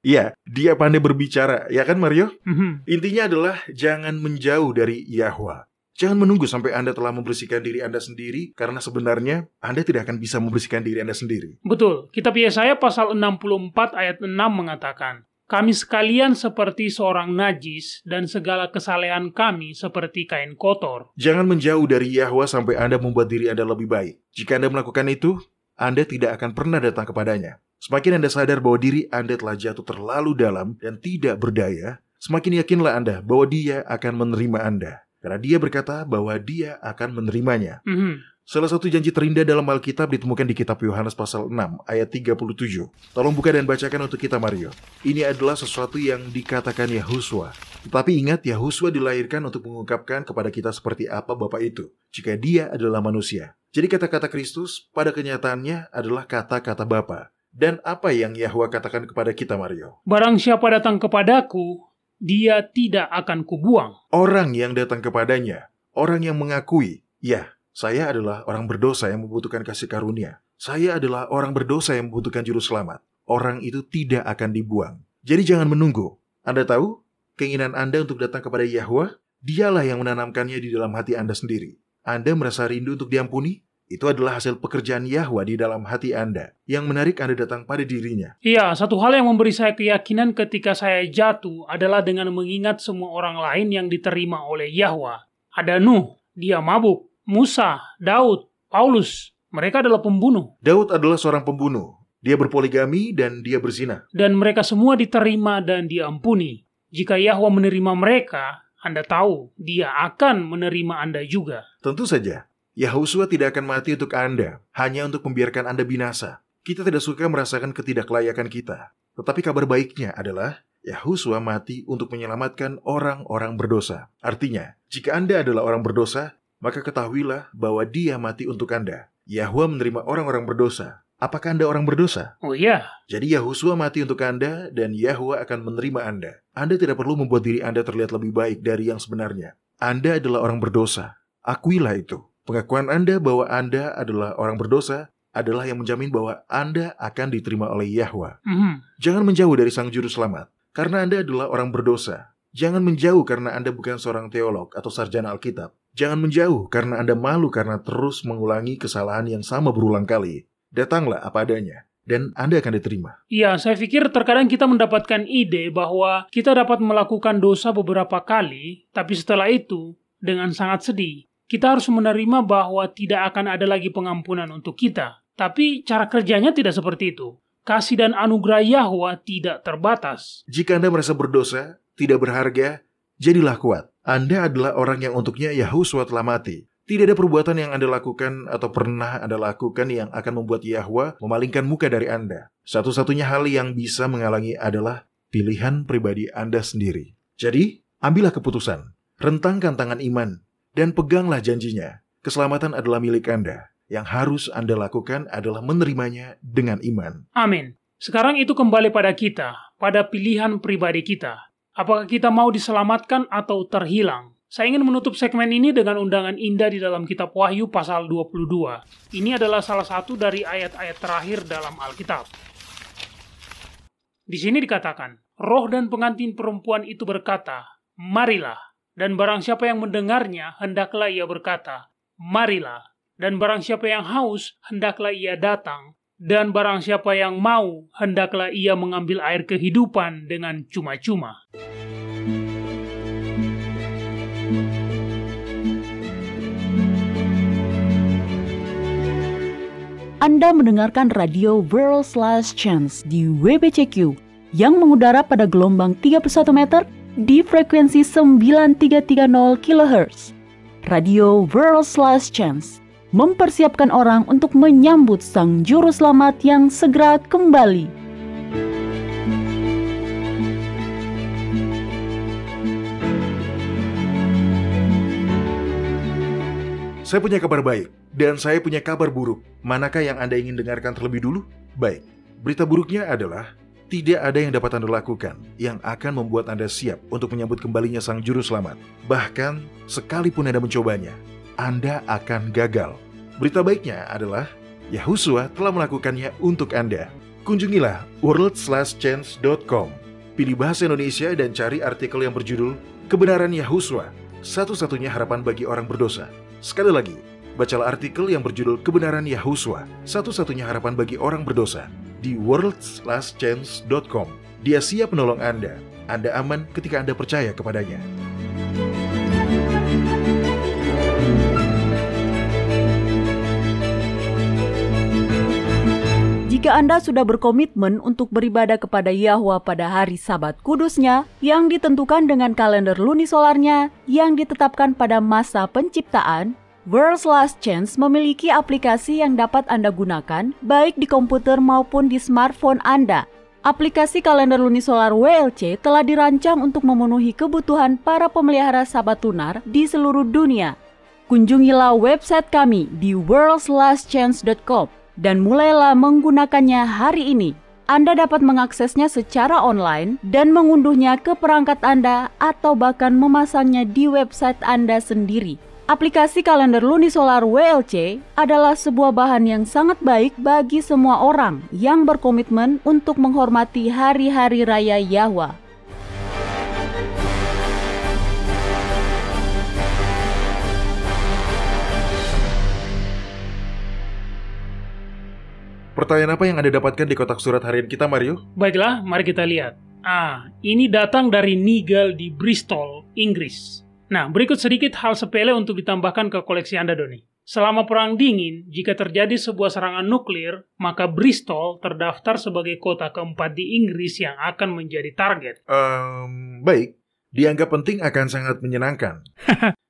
Iya, dia pandai berbicara, ya kan, Mario? Mhm. Intinya adalah jangan menjauh dari Yahwa. Jangan menunggu sampai Anda telah membersihkan diri Anda sendiri, karena sebenarnya Anda tidak akan bisa membersihkan diri Anda sendiri. Betul, kitab Yesaya pasal 64 ayat 6 mengatakan, "Kami sekalian seperti seorang najis, dan segala kesalehan kami seperti kain kotor." Jangan menjauh dari Yahwa sampai Anda membuat diri Anda lebih baik. Jika Anda melakukan itu, Anda tidak akan pernah datang kepadanya. Semakin Anda sadar bahwa diri Anda telah jatuh terlalu dalam dan tidak berdaya, semakin yakinlah Anda bahwa Dia akan menerima Anda. Karena Dia berkata bahwa Dia akan menerimanya. Salah satu janji terindah dalam Alkitab ditemukan di kitab Yohanes pasal 6 ayat 37. Tolong buka dan bacakan untuk kita, Mario. Ini adalah sesuatu yang dikatakan Yahuswa. Tetapi ingat, Yahuswa dilahirkan untuk mengungkapkan kepada kita seperti apa Bapa itu, jika Dia adalah manusia. Jadi kata-kata Kristus pada kenyataannya adalah kata-kata Bapa. Dan apa yang Yahwa katakan kepada kita, Mario? "Barang siapa datang kepadaku, dia tidak akan kubuang." Orang yang datang kepadanya, orang yang mengakui, ya, saya adalah orang berdosa yang membutuhkan kasih karunia. Saya adalah orang berdosa yang membutuhkan juru selamat. Orang itu tidak akan dibuang. Jadi jangan menunggu. Anda tahu, keinginan Anda untuk datang kepada Yahwa, Dialah yang menanamkannya di dalam hati Anda sendiri. Anda merasa rindu untuk diampuni? Itu adalah hasil pekerjaan Yahwa di dalam hati Anda, yang menarik Anda datang pada dirinya. Iya, satu hal yang memberi saya keyakinan ketika saya jatuh adalah dengan mengingat semua orang lain yang diterima oleh Yahwa. Ada Nuh, dia mabuk. Musa, Daud, Paulus, mereka adalah pembunuh. Daud adalah seorang pembunuh. Dia berpoligami dan dia berzina. Dan mereka semua diterima dan diampuni. Jika Yahwa menerima mereka, Anda tahu, Dia akan menerima Anda juga. Tentu saja, Yahuswa tidak akan mati untuk Anda, hanya untuk membiarkan Anda binasa. Kita tidak suka merasakan ketidaklayakan kita. Tetapi kabar baiknya adalah, Yahuswa mati untuk menyelamatkan orang-orang berdosa. Artinya, jika Anda adalah orang berdosa, maka ketahuilah bahwa Dia mati untuk Anda. Yahwa menerima orang-orang berdosa. Apakah Anda orang berdosa? Oh iya. Jadi Yahuswa mati untuk Anda, dan Yahwa akan menerima Anda. Anda tidak perlu membuat diri Anda terlihat lebih baik dari yang sebenarnya. Anda adalah orang berdosa. Akuilah itu. Pengakuan Anda bahwa Anda adalah orang berdosa adalah yang menjamin bahwa Anda akan diterima oleh Yahwa. Jangan menjauh dari Sang Juru Selamat, karena Anda adalah orang berdosa. Jangan menjauh karena Anda bukan seorang teolog atau sarjana Alkitab. Jangan menjauh karena Anda malu karena terus mengulangi kesalahan yang sama berulang kali. Datanglah apa adanya, dan Anda akan diterima. Iya, saya pikir terkadang kita mendapatkan ide bahwa kita dapat melakukan dosa beberapa kali, tapi setelah itu, dengan sangat sedih, kita harus menerima bahwa tidak akan ada lagi pengampunan untuk kita. Tapi cara kerjanya tidak seperti itu. Kasih dan anugerah Yahwa tidak terbatas. Jika Anda merasa berdosa, tidak berharga, jadilah kuat. Anda adalah orang yang untuknya Yahuswa telah mati. Tidak ada perbuatan yang Anda lakukan atau pernah Anda lakukan yang akan membuat Yahwa memalingkan muka dari Anda. Satu-satunya hal yang bisa menghalangi adalah pilihan pribadi Anda sendiri. Jadi, ambillah keputusan, rentangkan tangan iman, dan peganglah janjinya. Keselamatan adalah milik Anda. Yang harus Anda lakukan adalah menerimanya dengan iman. Amin. Sekarang itu kembali pada kita, pada pilihan pribadi kita. Apakah kita mau diselamatkan atau terhilang? Saya ingin menutup segmen ini dengan undangan indah di dalam kitab Wahyu pasal 22. Ini adalah salah satu dari ayat-ayat terakhir dalam Alkitab. Di sini dikatakan, roh dan pengantin perempuan itu berkata, "Marilah." Dan barang siapa yang mendengarnya, hendaklah ia berkata, "Marilah." Dan barang siapa yang haus, hendaklah ia datang. Dan barang siapa yang mau, hendaklah ia mengambil air kehidupan dengan cuma-cuma. Anda mendengarkan radio World's Last Chance di WBCQ yang mengudara pada gelombang 31 meter di frekuensi 9330 kHz. Radio World's Last Chance mempersiapkan orang untuk menyambut Sang Juru Selamat yang segera kembali. Saya punya kabar baik, dan saya punya kabar buruk. Manakah yang Anda ingin dengarkan terlebih dulu? Baik, berita buruknya adalah tidak ada yang dapat Anda lakukan yang akan membuat Anda siap untuk menyambut kembalinya Sang Juru Selamat. Bahkan, sekalipun Anda mencobanya, Anda akan gagal. Berita baiknya adalah Yahusua telah melakukannya untuk Anda. Kunjungilah worldslastchance.com. Pilih bahasa Indonesia dan cari artikel yang berjudul Kebenaran Yahusua, satu-satunya harapan bagi orang berdosa. Sekali lagi, bacalah artikel yang berjudul Kebenaran Yahusua, satu-satunya harapan bagi orang berdosa di worldslastchance.com. Dia siap menolong Anda. Anda aman ketika Anda percaya kepadanya. Jika Anda sudah berkomitmen untuk beribadah kepada Yahwa pada hari Sabat kudusnya yang ditentukan dengan kalender lunisolarnya yang ditetapkan pada masa penciptaan, World's Last Chance memiliki aplikasi yang dapat Anda gunakan baik di komputer maupun di smartphone Anda. Aplikasi kalender lunisolar WLC telah dirancang untuk memenuhi kebutuhan para pemelihara Sabat lunar di seluruh dunia. Kunjungilah website kami di worldslastchance.com. dan mulailah menggunakannya hari ini. Anda dapat mengaksesnya secara online dan mengunduhnya ke perangkat Anda atau bahkan memasangnya di website Anda sendiri. Aplikasi kalender lunisolar WLC adalah sebuah bahan yang sangat baik bagi semua orang yang berkomitmen untuk menghormati hari-hari raya Yahwa. Pertanyaan apa yang Anda dapatkan di kotak surat harian kita, Mario? Baiklah, mari kita lihat. Ini datang dari Nigel di Bristol, Inggris. Nah, berikut sedikit hal sepele untuk ditambahkan ke koleksi Anda, Doni. Selama Perang Dingin, jika terjadi sebuah serangan nuklir, maka Bristol terdaftar sebagai kota keempat di Inggris yang akan menjadi target. Baik. Dianggap penting akan sangat menyenangkan.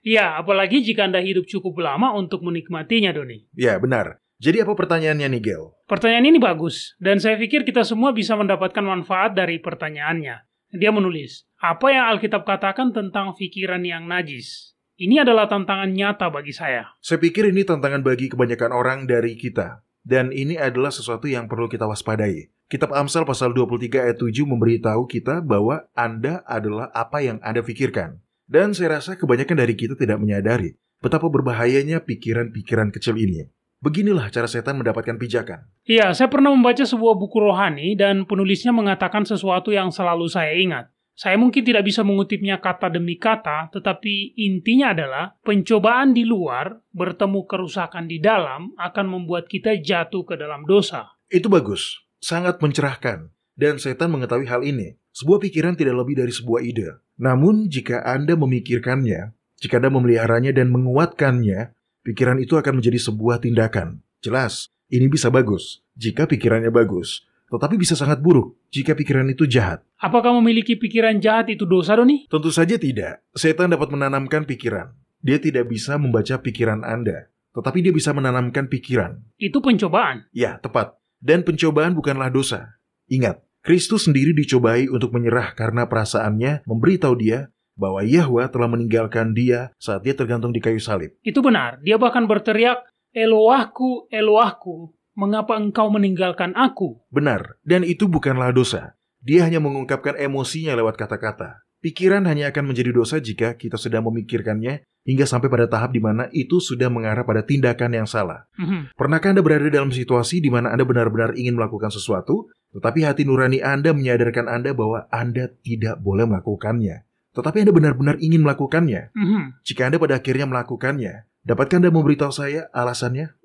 Ya, apalagi jika Anda hidup cukup lama untuk menikmatinya, Doni. Ya, benar. Jadi apa pertanyaannya, Nigel? Pertanyaan ini bagus, dan saya pikir kita semua bisa mendapatkan manfaat dari pertanyaannya. Dia menulis, apa yang Alkitab katakan tentang pikiran yang najis? Ini adalah tantangan nyata bagi saya. Saya pikir ini tantangan bagi kebanyakan orang dari kita. Dan ini adalah sesuatu yang perlu kita waspadai. Kitab Amsal pasal 23 ayat 7 memberitahu kita bahwa Anda adalah apa yang Anda pikirkan. Dan saya rasa kebanyakan dari kita tidak menyadari betapa berbahayanya pikiran-pikiran kecil ini. Beginilah cara setan mendapatkan pijakan. Iya, saya pernah membaca sebuah buku rohani dan penulisnya mengatakan sesuatu yang selalu saya ingat. Saya mungkin tidak bisa mengutipnya kata demi kata, tetapi intinya adalah pencobaan di luar bertemu kerusakan di dalam akan membuat kita jatuh ke dalam dosa. Itu bagus, sangat mencerahkan. Dan setan mengetahui hal ini. Sebuah pikiran tidak lebih dari sebuah ide. Namun jika Anda memikirkannya, jika Anda memeliharanya dan menguatkannya, pikiran itu akan menjadi sebuah tindakan. Jelas, ini bisa bagus jika pikirannya bagus. Tetapi bisa sangat buruk jika pikiran itu jahat. Apakah memiliki pikiran jahat itu dosa, Doni? Tentu saja tidak. Setan dapat menanamkan pikiran. Dia tidak bisa membaca pikiran Anda. Tetapi dia bisa menanamkan pikiran. Itu pencobaan. Ya, tepat. Dan pencobaan bukanlah dosa. Ingat, Kristus sendiri dicobai untuk menyerah karena perasaannya memberitahu dia bahwa Yahwa telah meninggalkan dia saat dia tergantung di kayu salib. Itu benar. Dia bahkan berteriak, Elohku, Elohku, mengapa engkau meninggalkan aku? Benar, dan itu bukanlah dosa. Dia hanya mengungkapkan emosinya lewat kata-kata. Pikiran hanya akan menjadi dosa jika kita sedang memikirkannya hingga sampai pada tahap di mana itu sudah mengarah pada tindakan yang salah. Pernahkah Anda berada dalam situasi di mana Anda benar-benar ingin melakukan sesuatu, tetapi hati nurani Anda menyadarkan Anda bahwa Anda tidak boleh melakukannya, tetapi Anda benar-benar ingin melakukannya? Jika Anda pada akhirnya melakukannya, dapatkah Anda memberitahu saya alasannya?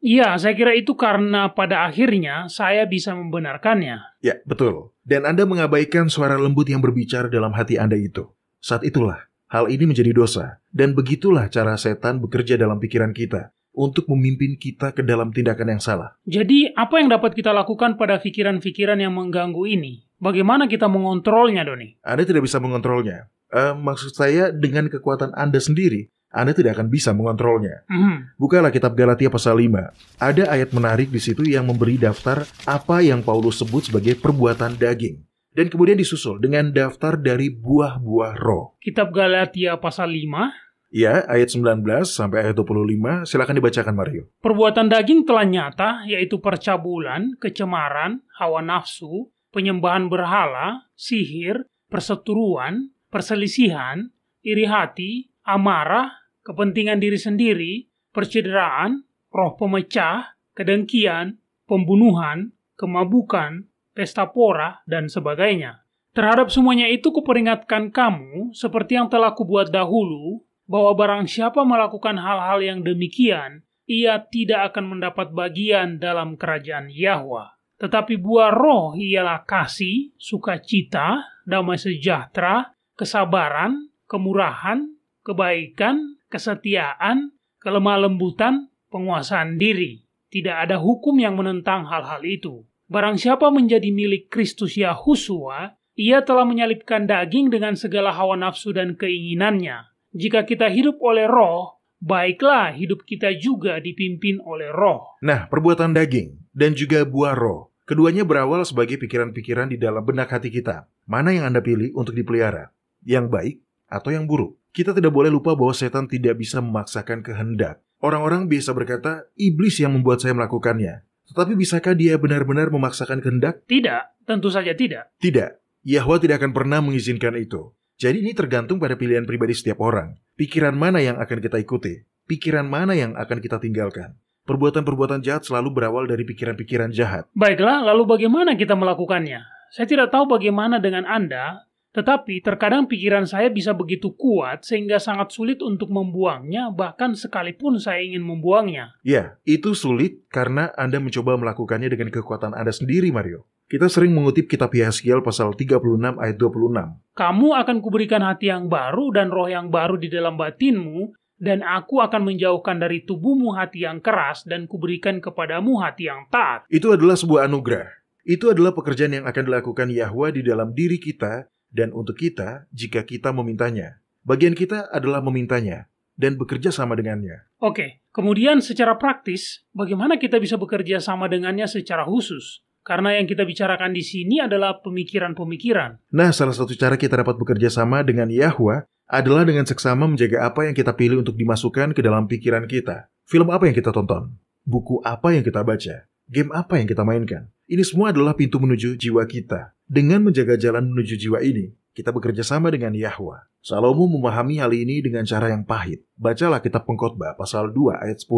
Iya, saya kira itu karena pada akhirnya saya bisa membenarkannya. Ya, betul. Dan Anda mengabaikan suara lembut yang berbicara dalam hati Anda itu. Saat itulah, hal ini menjadi dosa. Dan begitulah cara setan bekerja dalam pikiran kita untuk memimpin kita ke dalam tindakan yang salah. Jadi, apa yang dapat kita lakukan pada pikiran-pikiran yang mengganggu ini? Bagaimana kita mengontrolnya, Doni? Anda tidak bisa mengontrolnya. Maksud saya, dengan kekuatan Anda sendiri, Anda tidak akan bisa mengontrolnya. Bukalah kitab Galatia pasal 5. Ada ayat menarik di situ yang memberi daftar apa yang Paulus sebut sebagai perbuatan daging. Dan kemudian disusul dengan daftar dari buah-buah roh. Kitab Galatia pasal 5. Ya, ayat 19 sampai ayat 25. Silakan dibacakan, Mario. Perbuatan daging telah nyata, yaitu percabulan, kecemaran, hawa nafsu, penyembahan berhala, sihir, perseteruan, perselisihan, iri hati, amarah, kepentingan diri sendiri, percederaan, roh pemecah, kedengkian, pembunuhan, kemabukan, pesta pora, dan sebagainya. Terhadap semuanya itu kuperingatkan kamu, seperti yang telah kubuat dahulu, bahwa barang siapa melakukan hal-hal yang demikian, ia tidak akan mendapat bagian dalam kerajaan Yahwa. Tetapi buah roh ialah kasih, sukacita, damai sejahtera, kesabaran, kemurahan, kebaikan, kesetiaan, kelemah lembutan, penguasaan diri. Tidak ada hukum yang menentang hal-hal itu. Barang siapa menjadi milik Kristus Yahushua, ia telah menyalibkan daging dengan segala hawa nafsu dan keinginannya. Jika kita hidup oleh roh, baiklah hidup kita juga dipimpin oleh roh. Nah, perbuatan daging dan juga buah roh, keduanya berawal sebagai pikiran-pikiran di dalam benak hati kita. Mana yang Anda pilih untuk dipelihara? Yang baik atau yang buruk? Kita tidak boleh lupa bahwa setan tidak bisa memaksakan kehendak. Orang-orang biasa berkata, iblis yang membuat saya melakukannya. Tetapi bisakah dia benar-benar memaksakan kehendak? Tidak, tentu saja tidak. Tidak. Yahwa tidak akan pernah mengizinkan itu. Jadi ini tergantung pada pilihan pribadi setiap orang. Pikiran mana yang akan kita ikuti? Pikiran mana yang akan kita tinggalkan? Perbuatan-perbuatan jahat selalu berawal dari pikiran-pikiran jahat. Baiklah, lalu bagaimana kita melakukannya? Saya tidak tahu bagaimana dengan Anda, tetapi terkadang pikiran saya bisa begitu kuat sehingga sangat sulit untuk membuangnya, bahkan sekalipun saya ingin membuangnya. Ya, itu sulit karena Anda mencoba melakukannya dengan kekuatan Anda sendiri, Mario. Kita sering mengutip kitab Yeskiel pasal 36 ayat 26. Kamu akan kuberikan hati yang baru dan roh yang baru di dalam batinmu, dan aku akan menjauhkan dari tubuhmu hati yang keras dan kuberikan kepadamu hati yang taat. Itu adalah sebuah anugerah. Itu adalah pekerjaan yang akan dilakukan Yahwa di dalam diri kita dan untuk kita jika kita memintanya. Bagian kita adalah memintanya dan bekerja sama dengannya. Oke, kemudian secara praktis, bagaimana kita bisa bekerja sama dengannya secara khusus? Karena yang kita bicarakan di sini adalah pemikiran-pemikiran. Nah, salah satu cara kita dapat bekerja sama dengan Yahwa adalah dengan seksama menjaga apa yang kita pilih untuk dimasukkan ke dalam pikiran kita. Film apa yang kita tonton? Buku apa yang kita baca? Game apa yang kita mainkan? Ini semua adalah pintu menuju jiwa kita. Dengan menjaga jalan menuju jiwa ini, kita bekerja sama dengan Yahwa. Salomo memahami hal ini dengan cara yang pahit. Bacalah kitab Pengkhotbah pasal 2 ayat 10.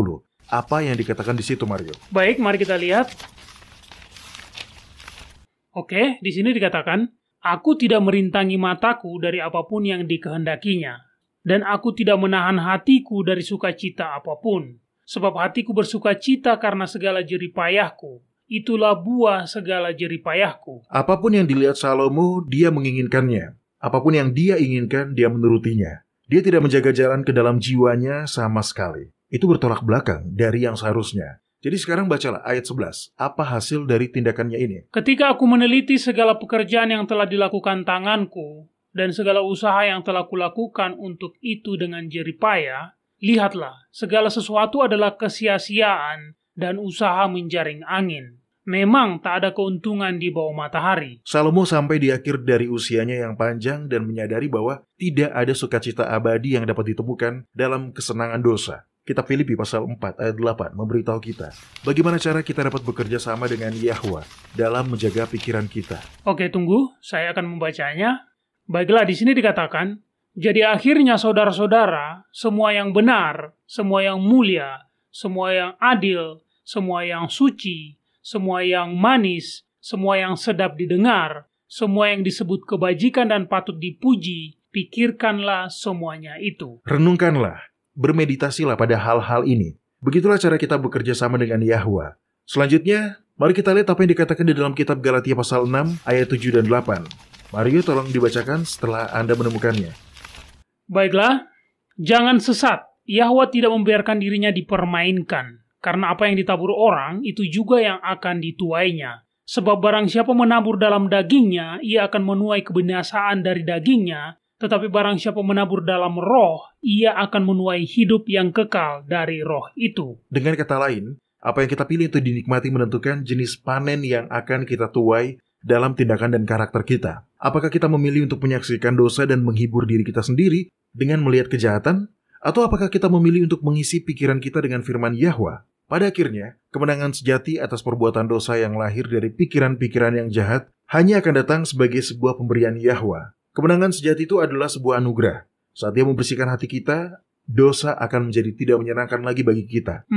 Apa yang dikatakan di situ, Mario? Baik, mari kita lihat. Oke, di sini dikatakan, aku tidak merintangi mataku dari apapun yang dikehendakinya, dan aku tidak menahan hatiku dari sukacita apapun. Sebab hatiku bersukacita karena segala jeripayahku. Itulah buah segala jeripayahku. Apapun yang dilihat Salomo, dia menginginkannya. Apapun yang dia inginkan, dia menurutinya. Dia tidak menjaga jalan ke dalam jiwanya sama sekali. Itu bertolak belakang dari yang seharusnya. Jadi sekarang bacalah ayat 11. Apa hasil dari tindakannya ini? Ketika aku meneliti segala pekerjaan yang telah dilakukan tanganku, dan segala usaha yang telah kulakukan untuk itu dengan jeripaya, lihatlah, segala sesuatu adalah kesia-siaan dan usaha menjaring angin. Memang tak ada keuntungan di bawah matahari. Salomo sampai di akhir dari usianya yang panjang dan menyadari bahwa tidak ada sukacita abadi yang dapat ditemukan dalam kesenangan dosa. Kitab Filipi pasal 4 ayat 8 memberitahu kita bagaimana cara kita dapat bekerja sama dengan Yahwa dalam menjaga pikiran kita. Oke, tunggu. Saya akan membacanya. Baiklah, di sini dikatakan, jadi akhirnya saudara-saudara, semua yang benar, semua yang mulia, semua yang adil, semua yang suci, semua yang manis, semua yang sedap didengar, semua yang disebut kebajikan dan patut dipuji, pikirkanlah semuanya itu. Renungkanlah, bermeditasilah pada hal-hal ini. Begitulah cara kita bekerja sama dengan Yahwa. Selanjutnya, mari kita lihat apa yang dikatakan di dalam kitab Galatia pasal 6 ayat 7 dan 8. Mario, tolong dibacakan setelah Anda menemukannya. Baiklah, jangan sesat. Yahwa tidak membiarkan dirinya dipermainkan. Karena apa yang ditabur orang, itu juga yang akan dituainya. Sebab barang siapa menabur dalam dagingnya, ia akan menuai kebinasaan dari dagingnya. Tetapi barang siapa menabur dalam roh, ia akan menuai hidup yang kekal dari roh itu. Dengan kata lain, apa yang kita pilih untuk dinikmati menentukan jenis panen yang akan kita tuai dalam tindakan dan karakter kita. Apakah kita memilih untuk menyaksikan dosa dan menghibur diri kita sendiri dengan melihat kejahatan? Atau apakah kita memilih untuk mengisi pikiran kita dengan firman Yahwa? Pada akhirnya, kemenangan sejati atas perbuatan dosa yang lahir dari pikiran-pikiran yang jahat hanya akan datang sebagai sebuah pemberian Yahwa. Kemenangan sejati itu adalah sebuah anugerah. Saat Dia membersihkan hati kita, dosa akan menjadi tidak menyenangkan lagi bagi kita.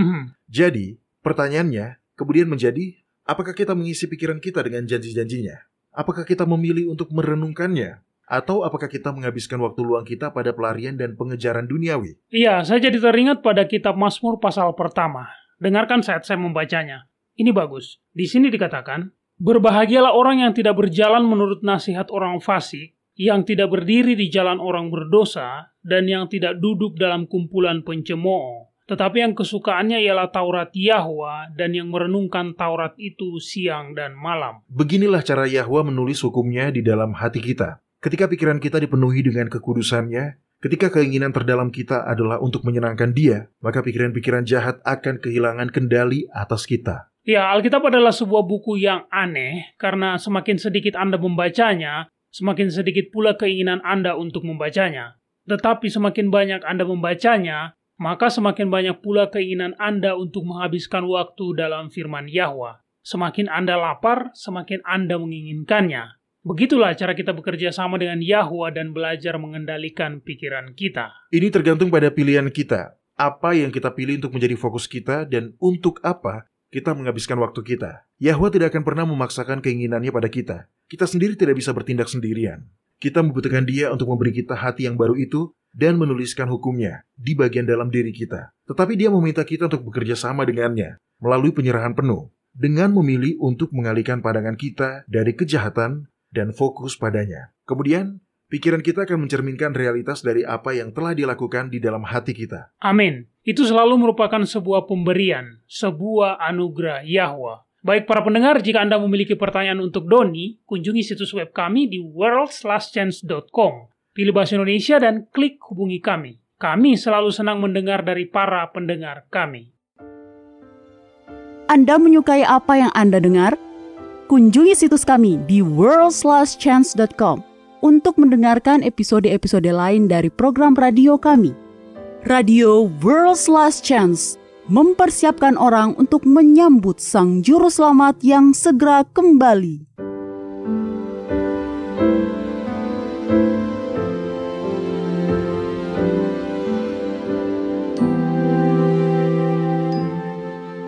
Jadi, pertanyaannya kemudian menjadi, apakah kita mengisi pikiran kita dengan janji-janjinya? Apakah kita memilih untuk merenungkannya? Atau apakah kita menghabiskan waktu luang kita pada pelarian dan pengejaran duniawi? Iya, saya jadi teringat pada kitab Mazmur pasal pertama. Dengarkan saat saya membacanya. Ini bagus. Di sini dikatakan, berbahagialah orang yang tidak berjalan menurut nasihat orang fasik, yang tidak berdiri di jalan orang berdosa, dan yang tidak duduk dalam kumpulan pencemooh. Tetapi yang kesukaannya ialah Taurat Yahwa, dan yang merenungkan Taurat itu siang dan malam. Beginilah cara Yahwa menulis hukumnya di dalam hati kita. Ketika pikiran kita dipenuhi dengan kekudusannya, ketika keinginan terdalam kita adalah untuk menyenangkan Dia, maka pikiran-pikiran jahat akan kehilangan kendali atas kita. Ya, Alkitab adalah sebuah buku yang aneh, karena semakin sedikit Anda membacanya, semakin sedikit pula keinginan Anda untuk membacanya. Tetapi semakin banyak Anda membacanya, maka semakin banyak pula keinginan Anda untuk menghabiskan waktu dalam firman Yahwa. Semakin Anda lapar, semakin Anda menginginkannya. Begitulah cara kita bekerja sama dengan Yahwa dan belajar mengendalikan pikiran kita. Ini tergantung pada pilihan kita. Apa yang kita pilih untuk menjadi fokus kita dan untuk apa kita menghabiskan waktu kita. Yahwa tidak akan pernah memaksakan keinginannya pada kita. Kita sendiri tidak bisa bertindak sendirian. Kita membutuhkan Dia untuk memberi kita hati yang baru itu dan menuliskan hukumnya di bagian dalam diri kita. Tetapi Dia meminta kita untuk bekerja sama dengannya melalui penyerahan penuh dengan memilih untuk mengalihkan pandangan kita dari kejahatan dan fokus padanya. Kemudian, pikiran kita akan mencerminkan realitas dari apa yang telah dilakukan di dalam hati kita. Amin. Itu selalu merupakan sebuah pemberian, sebuah anugerah Yahwa. Baik para pendengar, jika Anda memiliki pertanyaan untuk Doni, kunjungi situs web kami di worldslastchance.com. Pilih bahasa Indonesia dan klik hubungi kami. Kami selalu senang mendengar dari para pendengar kami. Anda menyukai apa yang Anda dengar? Kunjungi situs kami di worldslastchance.com untuk mendengarkan episode-episode lain dari program radio kami. Radio World's Last Chance mempersiapkan orang untuk menyambut Sang Juru Selamat yang segera kembali.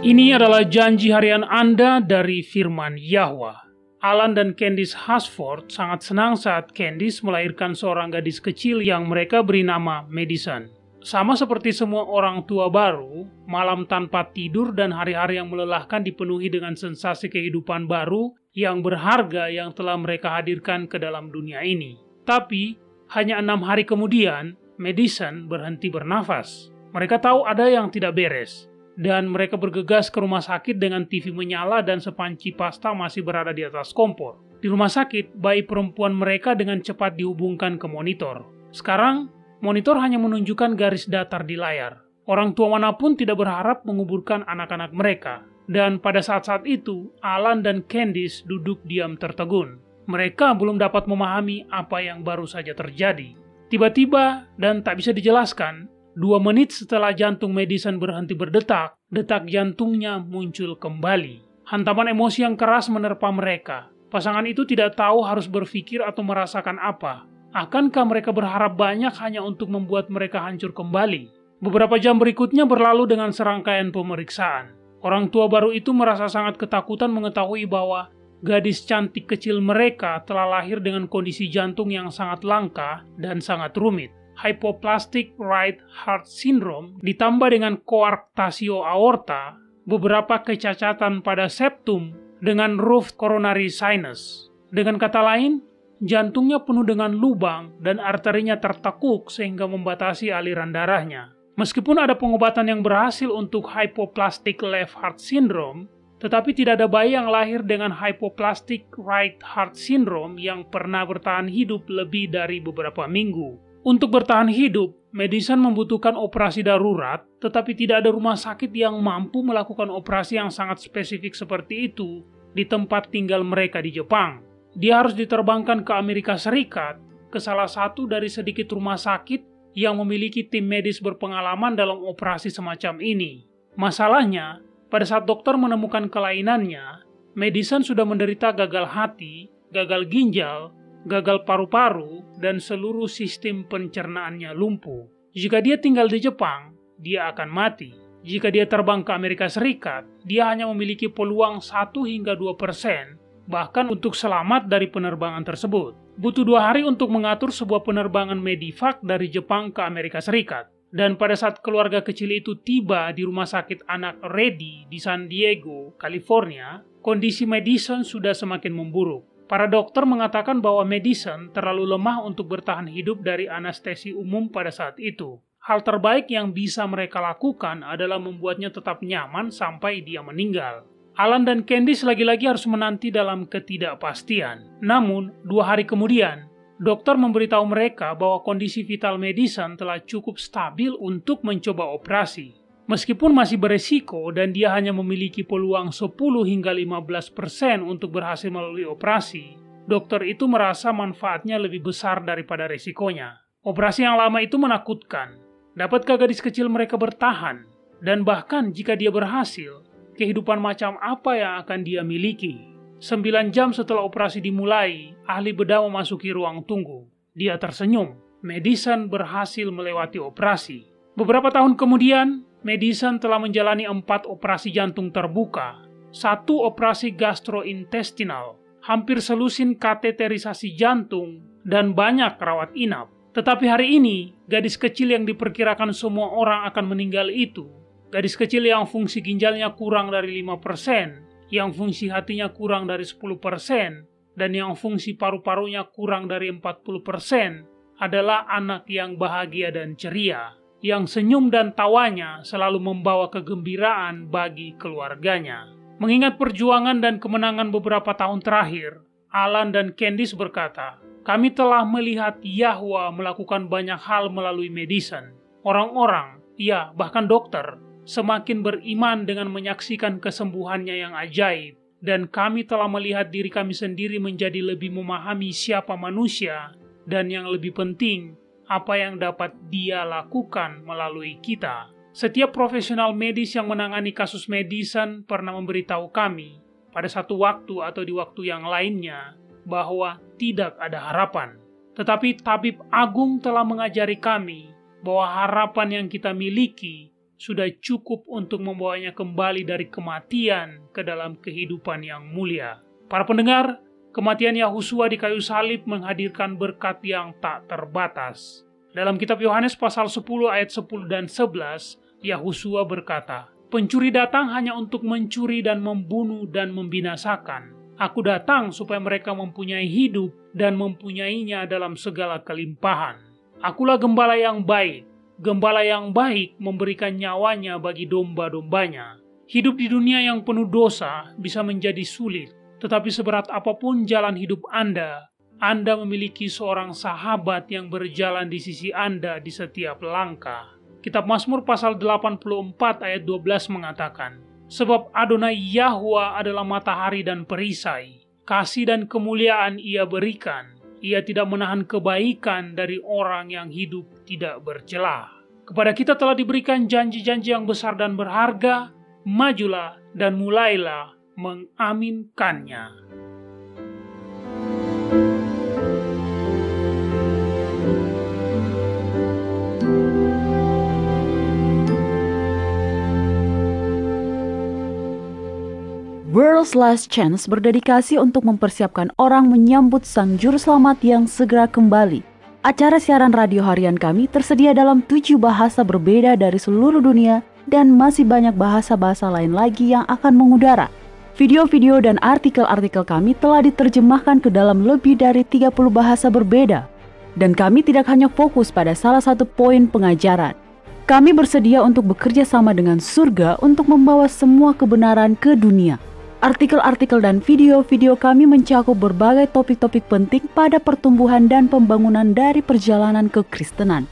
Ini adalah janji harian Anda dari firman Yahwa. Alan dan Candice Hasford sangat senang saat Candice melahirkan seorang gadis kecil yang mereka beri nama Madison. Sama seperti semua orang tua baru, malam tanpa tidur dan hari-hari yang melelahkan dipenuhi dengan sensasi kehidupan baru yang berharga yang telah mereka hadirkan ke dalam dunia ini. Tapi, hanya 6 hari kemudian, Madison berhenti bernafas. Mereka tahu ada yang tidak beres. Dan mereka bergegas ke rumah sakit dengan TV menyala dan sepanci pasta masih berada di atas kompor. Di rumah sakit, bayi perempuan mereka dengan cepat dihubungkan ke monitor. Sekarang, monitor hanya menunjukkan garis datar di layar. Orang tua manapun tidak berharap menguburkan anak-anak mereka. Dan pada saat-saat itu, Alan dan Candice duduk diam tertegun. Mereka belum dapat memahami apa yang baru saja terjadi. Tiba-tiba, dan tak bisa dijelaskan, 2 menit setelah jantung Madison berhenti berdetak, detak jantungnya muncul kembali. Hantaman emosi yang keras menerpa mereka. Pasangan itu tidak tahu harus berpikir atau merasakan apa. Akankah mereka berharap banyak hanya untuk membuat mereka hancur kembali? Beberapa jam berikutnya berlalu dengan serangkaian pemeriksaan. Orang tua baru itu merasa sangat ketakutan mengetahui bahwa gadis cantik kecil mereka telah lahir dengan kondisi jantung yang sangat langka dan sangat rumit. Hypoplastic right heart syndrome ditambah dengan koarktasio aorta, beberapa kecacatan pada septum, dengan rough coronary sinus. Dengan kata lain, jantungnya penuh dengan lubang dan arterinya tertekuk sehingga membatasi aliran darahnya. Meskipun ada pengobatan yang berhasil untuk hypoplastic left heart syndrome, tetapi tidak ada bayi yang lahir dengan hypoplastic right heart syndrome yang pernah bertahan hidup lebih dari beberapa minggu. Untuk bertahan hidup, Madison membutuhkan operasi darurat, tetapi tidak ada rumah sakit yang mampu melakukan operasi yang sangat spesifik seperti itu di tempat tinggal mereka di Jepang. Dia harus diterbangkan ke Amerika Serikat, ke salah satu dari sedikit rumah sakit yang memiliki tim medis berpengalaman dalam operasi semacam ini. Masalahnya, pada saat dokter menemukan kelainannya, Madison sudah menderita gagal hati, gagal ginjal, gagal paru-paru, dan seluruh sistem pencernaannya lumpuh. Jika dia tinggal di Jepang, dia akan mati. Jika dia terbang ke Amerika Serikat, dia hanya memiliki peluang 1 hingga 2%, bahkan untuk selamat dari penerbangan tersebut. Butuh 2 hari untuk mengatur sebuah penerbangan medevac dari Jepang ke Amerika Serikat. Dan pada saat keluarga kecil itu tiba di rumah sakit anak Reddy di San Diego, California, kondisi Madison sudah semakin memburuk. Para dokter mengatakan bahwa Madison terlalu lemah untuk bertahan hidup dari anestesi umum pada saat itu. Hal terbaik yang bisa mereka lakukan adalah membuatnya tetap nyaman sampai dia meninggal. Alan dan Candice lagi-lagi harus menanti dalam ketidakpastian. Namun, 2 hari kemudian, dokter memberitahu mereka bahwa kondisi vital Madison telah cukup stabil untuk mencoba operasi. Meskipun masih beresiko dan dia hanya memiliki peluang 10 hingga 15% untuk berhasil melalui operasi, dokter itu merasa manfaatnya lebih besar daripada resikonya. Operasi yang lama itu menakutkan. Dapatkah gadis kecil mereka bertahan? Dan bahkan jika dia berhasil, kehidupan macam apa yang akan dia miliki? 9 jam setelah operasi dimulai, ahli bedah memasuki ruang tunggu. Dia tersenyum. Madison berhasil melewati operasi. Beberapa tahun kemudian, Madison telah menjalani 4 operasi jantung terbuka, 1 operasi gastrointestinal, hampir selusin kateterisasi jantung, dan banyak rawat inap. Tetapi hari ini, gadis kecil yang diperkirakan semua orang akan meninggal itu, gadis kecil yang fungsi ginjalnya kurang dari 5%, yang fungsi hatinya kurang dari 10%, dan yang fungsi paru-parunya kurang dari 40%, adalah anak yang bahagia dan ceria, yang senyum dan tawanya selalu membawa kegembiraan bagi keluarganya. Mengingat perjuangan dan kemenangan beberapa tahun terakhir, Alan dan Candice berkata, "Kami telah melihat Yahwa melakukan banyak hal melalui Madison. Orang-orang, ya bahkan dokter, semakin beriman dengan menyaksikan kesembuhannya yang ajaib, dan kami telah melihat diri kami sendiri menjadi lebih memahami siapa manusia, dan yang lebih penting, apa yang dapat dia lakukan melalui kita." Setiap profesional medis yang menangani kasus Madison pernah memberitahu kami pada satu waktu atau di waktu yang lainnya bahwa tidak ada harapan. Tetapi tabib agung telah mengajari kami bahwa harapan yang kita miliki sudah cukup untuk membawanya kembali dari kematian ke dalam kehidupan yang mulia. Para pendengar, kematian Yahusua di kayu salib menghadirkan berkat yang tak terbatas. Dalam kitab Yohanes pasal 10 ayat 10 dan 11, Yahusua berkata, "Pencuri datang hanya untuk mencuri dan membunuh dan membinasakan. Aku datang supaya mereka mempunyai hidup dan mempunyainya dalam segala kelimpahan. Akulah gembala yang baik. Gembala yang baik memberikan nyawanya bagi domba-dombanya. Hidup di dunia yang penuh dosa bisa menjadi sulit, tetapi seberat apapun jalan hidup Anda memiliki seorang sahabat yang berjalan di sisi Anda di setiap langkah." Kitab Mazmur pasal 84 ayat 12 mengatakan, "Sebab Adonai Yahwa adalah matahari dan perisai, kasih dan kemuliaan Ia berikan. Ia tidak menahan kebaikan dari orang yang hidup tidak bercelah." Kepada kita telah diberikan janji-janji yang besar dan berharga. Majulah dan mulailah mengaminkannya. World's Last Chance berdedikasi untuk mempersiapkan orang menyambut Sang Juru Selamat yang segera kembali. Acara siaran radio harian kami tersedia dalam 7 bahasa berbeda dari seluruh dunia dan masih banyak bahasa-bahasa lain lagi yang akan mengudara. Video-video dan artikel-artikel kami telah diterjemahkan ke dalam lebih dari 30 bahasa berbeda. Dan kami tidak hanya fokus pada salah satu poin pengajaran. Kami bersedia untuk bekerja sama dengan surga untuk membawa semua kebenaran ke dunia. Artikel-artikel dan video-video kami mencakup berbagai topik-topik penting pada pertumbuhan dan pembangunan dari perjalanan kekristenan.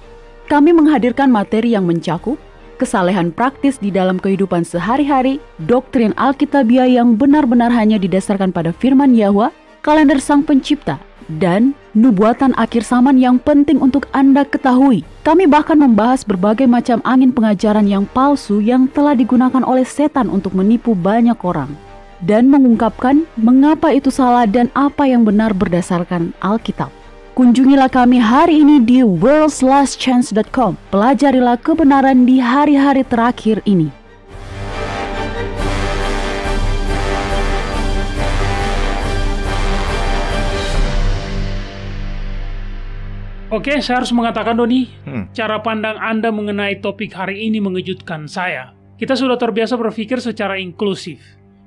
Kami menghadirkan materi yang mencakup kesalehan praktis di dalam kehidupan sehari-hari, doktrin Alkitabiah yang benar-benar hanya didasarkan pada firman Yahwa, kalender Sang Pencipta, dan nubuatan akhir zaman yang penting untuk Anda ketahui. Kami bahkan membahas berbagai macam angin pengajaran yang palsu yang telah digunakan oleh setan untuk menipu banyak orang, dan mengungkapkan mengapa itu salah dan apa yang benar berdasarkan Alkitab. Kunjungilah kami hari ini di worldslastchance.com. Pelajarilah kebenaran di hari-hari terakhir ini. Oke, saya harus mengatakan, Doni, cara pandang Anda mengenai topik hari ini mengejutkan saya. Kita sudah terbiasa berpikir secara inklusif.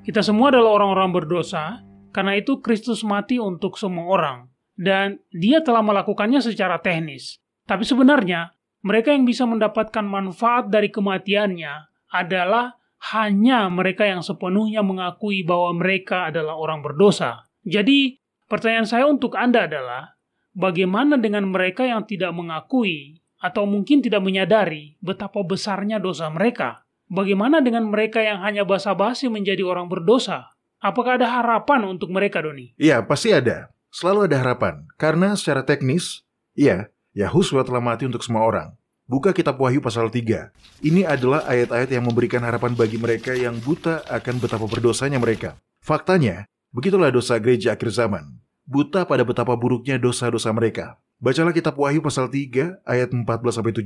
Kita semua adalah orang-orang berdosa, karena itu Kristus mati untuk semua orang. Dan dia telah melakukannya secara teknis. Tapi sebenarnya, mereka yang bisa mendapatkan manfaat dari kematiannya adalah hanya mereka yang sepenuhnya mengakui bahwa mereka adalah orang berdosa. Jadi, pertanyaan saya untuk Anda adalah, bagaimana dengan mereka yang tidak mengakui atau mungkin tidak menyadari betapa besarnya dosa mereka? Bagaimana dengan mereka yang hanya basa-basi menjadi orang berdosa? Apakah ada harapan untuk mereka, Doni? Iya, pasti ada. Selalu ada harapan. Karena secara teknis, Yahuswa telah mati untuk semua orang. Buka kitab Wahyu pasal 3. Ini adalah ayat-ayat yang memberikan harapan bagi mereka yang buta akan betapa berdosanya mereka. Faktanya, begitulah dosa gereja akhir zaman. Buta pada betapa buruknya dosa-dosa mereka. Bacalah kitab Wahyu pasal 3 ayat 14-17.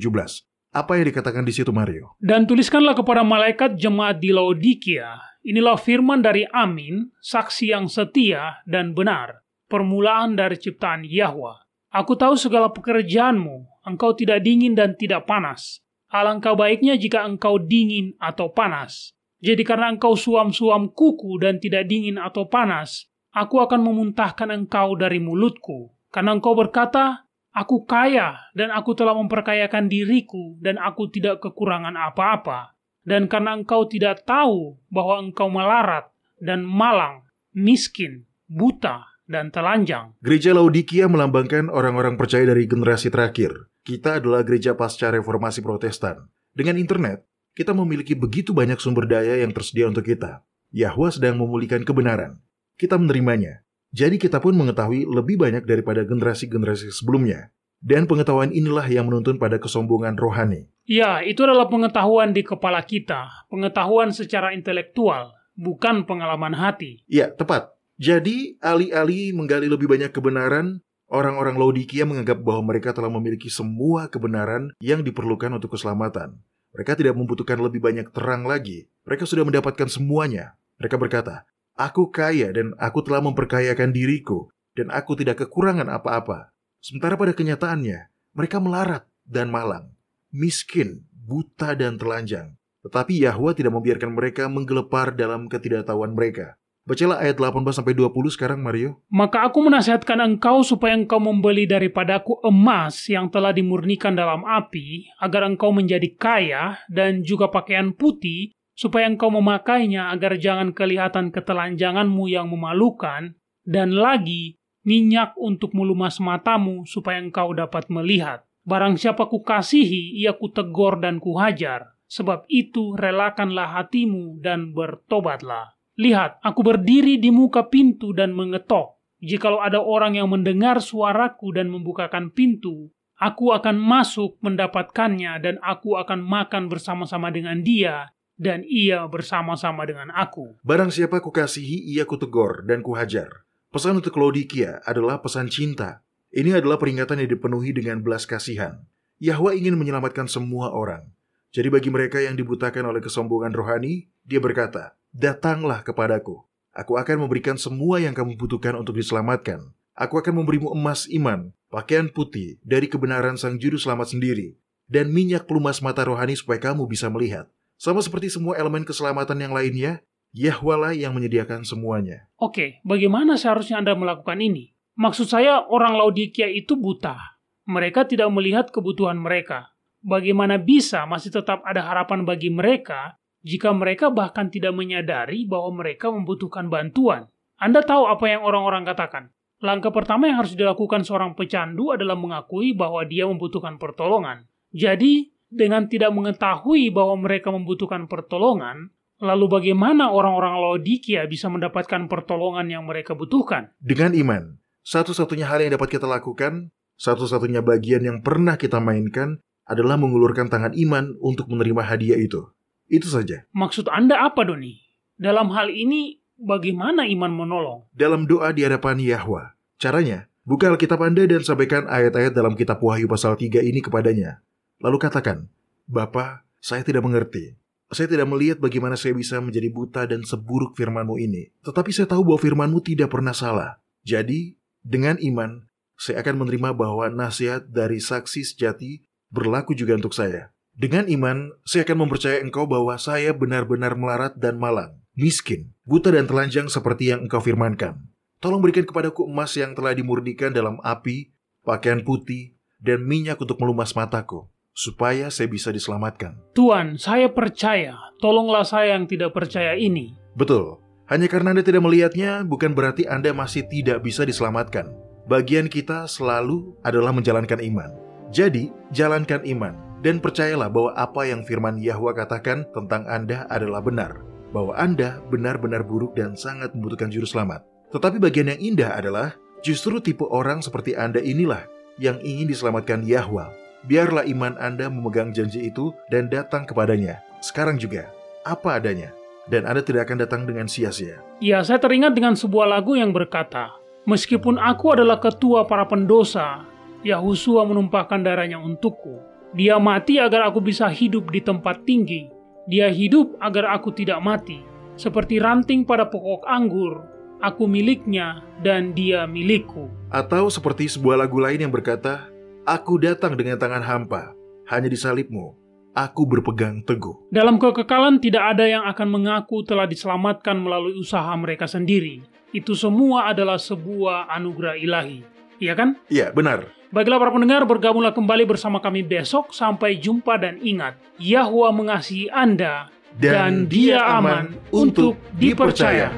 Apa yang dikatakan di situ, Mario? Dan tuliskanlah kepada malaikat jemaat di Laodikia, inilah firman dari Amin, saksi yang setia dan benar, permulaan dari ciptaan Yahwa. Aku tahu segala pekerjaanmu, engkau tidak dingin dan tidak panas. Alangkah baiknya jika engkau dingin atau panas. Jadi karena engkau suam-suam kuku dan tidak dingin atau panas, aku akan memuntahkan engkau dari mulutku. Karena engkau berkata, aku kaya dan aku telah memperkayakan diriku dan aku tidak kekurangan apa-apa. Dan karena engkau tidak tahu bahwa engkau melarat dan malang, miskin, buta, dan telanjang. Gereja Laodikia melambangkan orang-orang percaya dari generasi terakhir. Kita adalah gereja pasca reformasi Protestan. Dengan internet, kita memiliki begitu banyak sumber daya yang tersedia untuk kita. Yahwa sedang memulihkan kebenaran. Kita menerimanya. Jadi kita pun mengetahui lebih banyak daripada generasi-generasi sebelumnya. Dan pengetahuan inilah yang menuntun pada kesombongan rohani. Ya, itu adalah pengetahuan di kepala kita. Pengetahuan secara intelektual, bukan pengalaman hati. Ya, tepat. Jadi, alih-alih menggali lebih banyak kebenaran, orang-orang Laodikia menganggap bahwa mereka telah memiliki semua kebenaran yang diperlukan untuk keselamatan. Mereka tidak membutuhkan lebih banyak terang lagi. Mereka sudah mendapatkan semuanya. Mereka berkata, aku kaya dan aku telah memperkayakan diriku, dan aku tidak kekurangan apa-apa. Sementara pada kenyataannya, mereka melarat dan malang, miskin, buta dan telanjang. Tetapi Yahwa tidak membiarkan mereka menggelepar dalam ketidaktahuan mereka. Bacalah ayat 18-20 sekarang, Mario. Maka aku menasihatkan engkau supaya engkau membeli daripadaku emas yang telah dimurnikan dalam api, agar engkau menjadi kaya, dan juga pakaian putih, supaya engkau memakainya agar jangan kelihatan ketelanjanganmu yang memalukan, dan lagi minyak untuk melumas matamu supaya engkau dapat melihat. Barang siapa kukasihi, ia kutegur dan kuhajar, sebab itu relakanlah hatimu dan bertobatlah. Lihat, aku berdiri di muka pintu dan mengetok. Jikalau ada orang yang mendengar suaraku dan membukakan pintu, Aku akan masuk mendapatkannya dan aku akan makan bersama-sama dengan dia dan ia bersama-sama dengan aku. Barang siapa kukasihi, ia kutegur dan kuhajar. Pesan untuk Laodikia adalah pesan cinta. Ini adalah peringatan yang dipenuhi dengan belas kasihan. Yahwa ingin menyelamatkan semua orang. Jadi bagi mereka yang dibutakan oleh kesombongan rohani, dia berkata, "Datanglah kepadaku. Aku akan memberikan semua yang kamu butuhkan untuk diselamatkan. Aku akan memberimu emas iman, pakaian putih dari kebenaran Sang Juru Selamat sendiri, dan minyak pelumas mata rohani supaya kamu bisa melihat." Sama seperti semua elemen keselamatan yang lainnya, Yahwalah yang menyediakan semuanya. Oke, bagaimana seharusnya Anda melakukan ini? Maksud saya, orang Laodikia itu buta. Mereka tidak melihat kebutuhan mereka. Bagaimana bisa masih tetap ada harapan bagi mereka jika mereka bahkan tidak menyadari bahwa mereka membutuhkan bantuan? Anda tahu apa yang orang-orang katakan? Langkah pertama yang harus dilakukan seorang pecandu adalah mengakui bahwa dia membutuhkan pertolongan. Jadi, dengan tidak mengetahui bahwa mereka membutuhkan pertolongan, lalu bagaimana orang-orang Laodikia bisa mendapatkan pertolongan yang mereka butuhkan? Dengan iman, satu-satunya hal yang dapat kita lakukan, satu-satunya bagian yang pernah kita mainkan, adalah mengulurkan tangan iman untuk menerima hadiah itu. Itu saja. Maksud Anda apa, Doni? Dalam hal ini, bagaimana iman menolong? Dalam doa di hadapan Yahwa. Caranya, buka Alkitab Anda dan sampaikan ayat-ayat dalam kitab Wahyu pasal 3 ini kepadanya. Lalu katakan, "Bapa, saya tidak mengerti. Saya tidak melihat bagaimana saya bisa menjadi buta dan seburuk firman-Mu ini. Tetapi saya tahu bahwa firman-Mu tidak pernah salah. Jadi, dengan iman, saya akan menerima bahwa nasihat dari saksi sejati berlaku juga untuk saya. Dengan iman, saya akan mempercayai Engkau bahwa saya benar-benar melarat dan malang, miskin, buta dan telanjang seperti yang Engkau firmankan. Tolong berikan kepadaku emas yang telah dimurnikan dalam api, pakaian putih, dan minyak untuk melumas mataku, supaya saya bisa diselamatkan." Tuhan, saya percaya. Tolonglah saya yang tidak percaya ini. Betul. Hanya karena Anda tidak melihatnya, bukan berarti Anda masih tidak bisa diselamatkan. Bagian kita selalu adalah menjalankan iman. Jadi, jalankan iman. Dan percayalah bahwa apa yang firman Yahwa katakan tentang Anda adalah benar. Bahwa Anda benar-benar buruk dan sangat membutuhkan juru selamat. Tetapi bagian yang indah adalah, justru tipe orang seperti Anda inilah yang ingin diselamatkan Yahwa. Biarlah iman Anda memegang janji itu dan datang kepadanya. Sekarang juga, apa adanya. Dan Anda tidak akan datang dengan sia-sia. Ya, saya teringat dengan sebuah lagu yang berkata, "Meskipun aku adalah ketua para pendosa, Yahusua menumpahkan darahnya untukku. Dia mati agar aku bisa hidup di tempat tinggi. Dia hidup agar aku tidak mati. Seperti ranting pada pokok anggur, aku miliknya dan dia milikku." Atau seperti sebuah lagu lain yang berkata, "Aku datang dengan tangan hampa, hanya di salibmu, aku berpegang teguh." Dalam kekekalan tidak ada yang akan mengaku telah diselamatkan melalui usaha mereka sendiri. Itu semua adalah sebuah anugerah ilahi. Iya kan? Iya, benar. Baiklah para pendengar, bergabunglah kembali bersama kami besok. Sampai jumpa dan ingat, Yahwa mengasihi Anda dan Dia aman untuk dipercaya.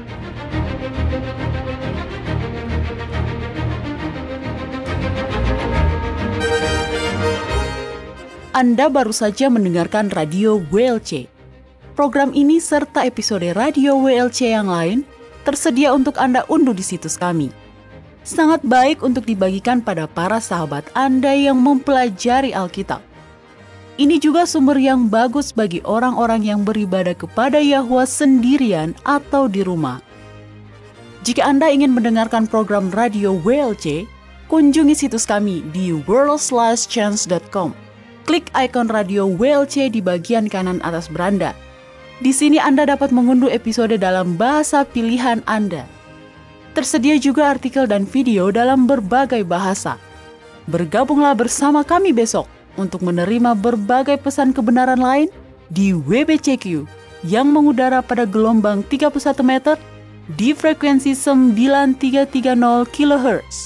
Anda baru saja mendengarkan Radio WLC. Program ini serta episode Radio WLC yang lain tersedia untuk Anda unduh di situs kami. Sangat baik untuk dibagikan pada para sahabat Anda yang mempelajari Alkitab. Ini juga sumber yang bagus bagi orang-orang yang beribadah kepada Yahwa sendirian atau di rumah. Jika Anda ingin mendengarkan program Radio WLC, kunjungi situs kami di worldslastchance.com. Klik ikon Radio WLC di bagian kanan atas beranda. Di sini Anda dapat mengunduh episode dalam bahasa pilihan Anda. Tersedia juga artikel dan video dalam berbagai bahasa. Bergabunglah bersama kami besok untuk menerima berbagai pesan kebenaran lain di WBCQ yang mengudara pada gelombang 31 meter di frekuensi 9330 kHz.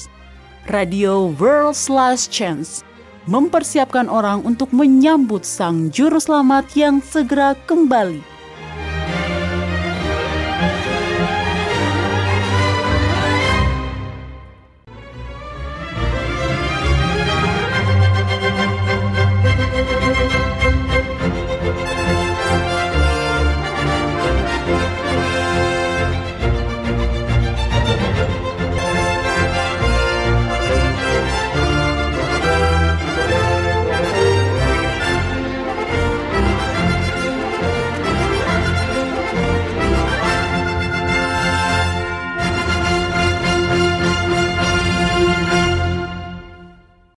Radio World's Last Chance mempersiapkan orang untuk menyambut Sang Juru Selamat yang segera kembali.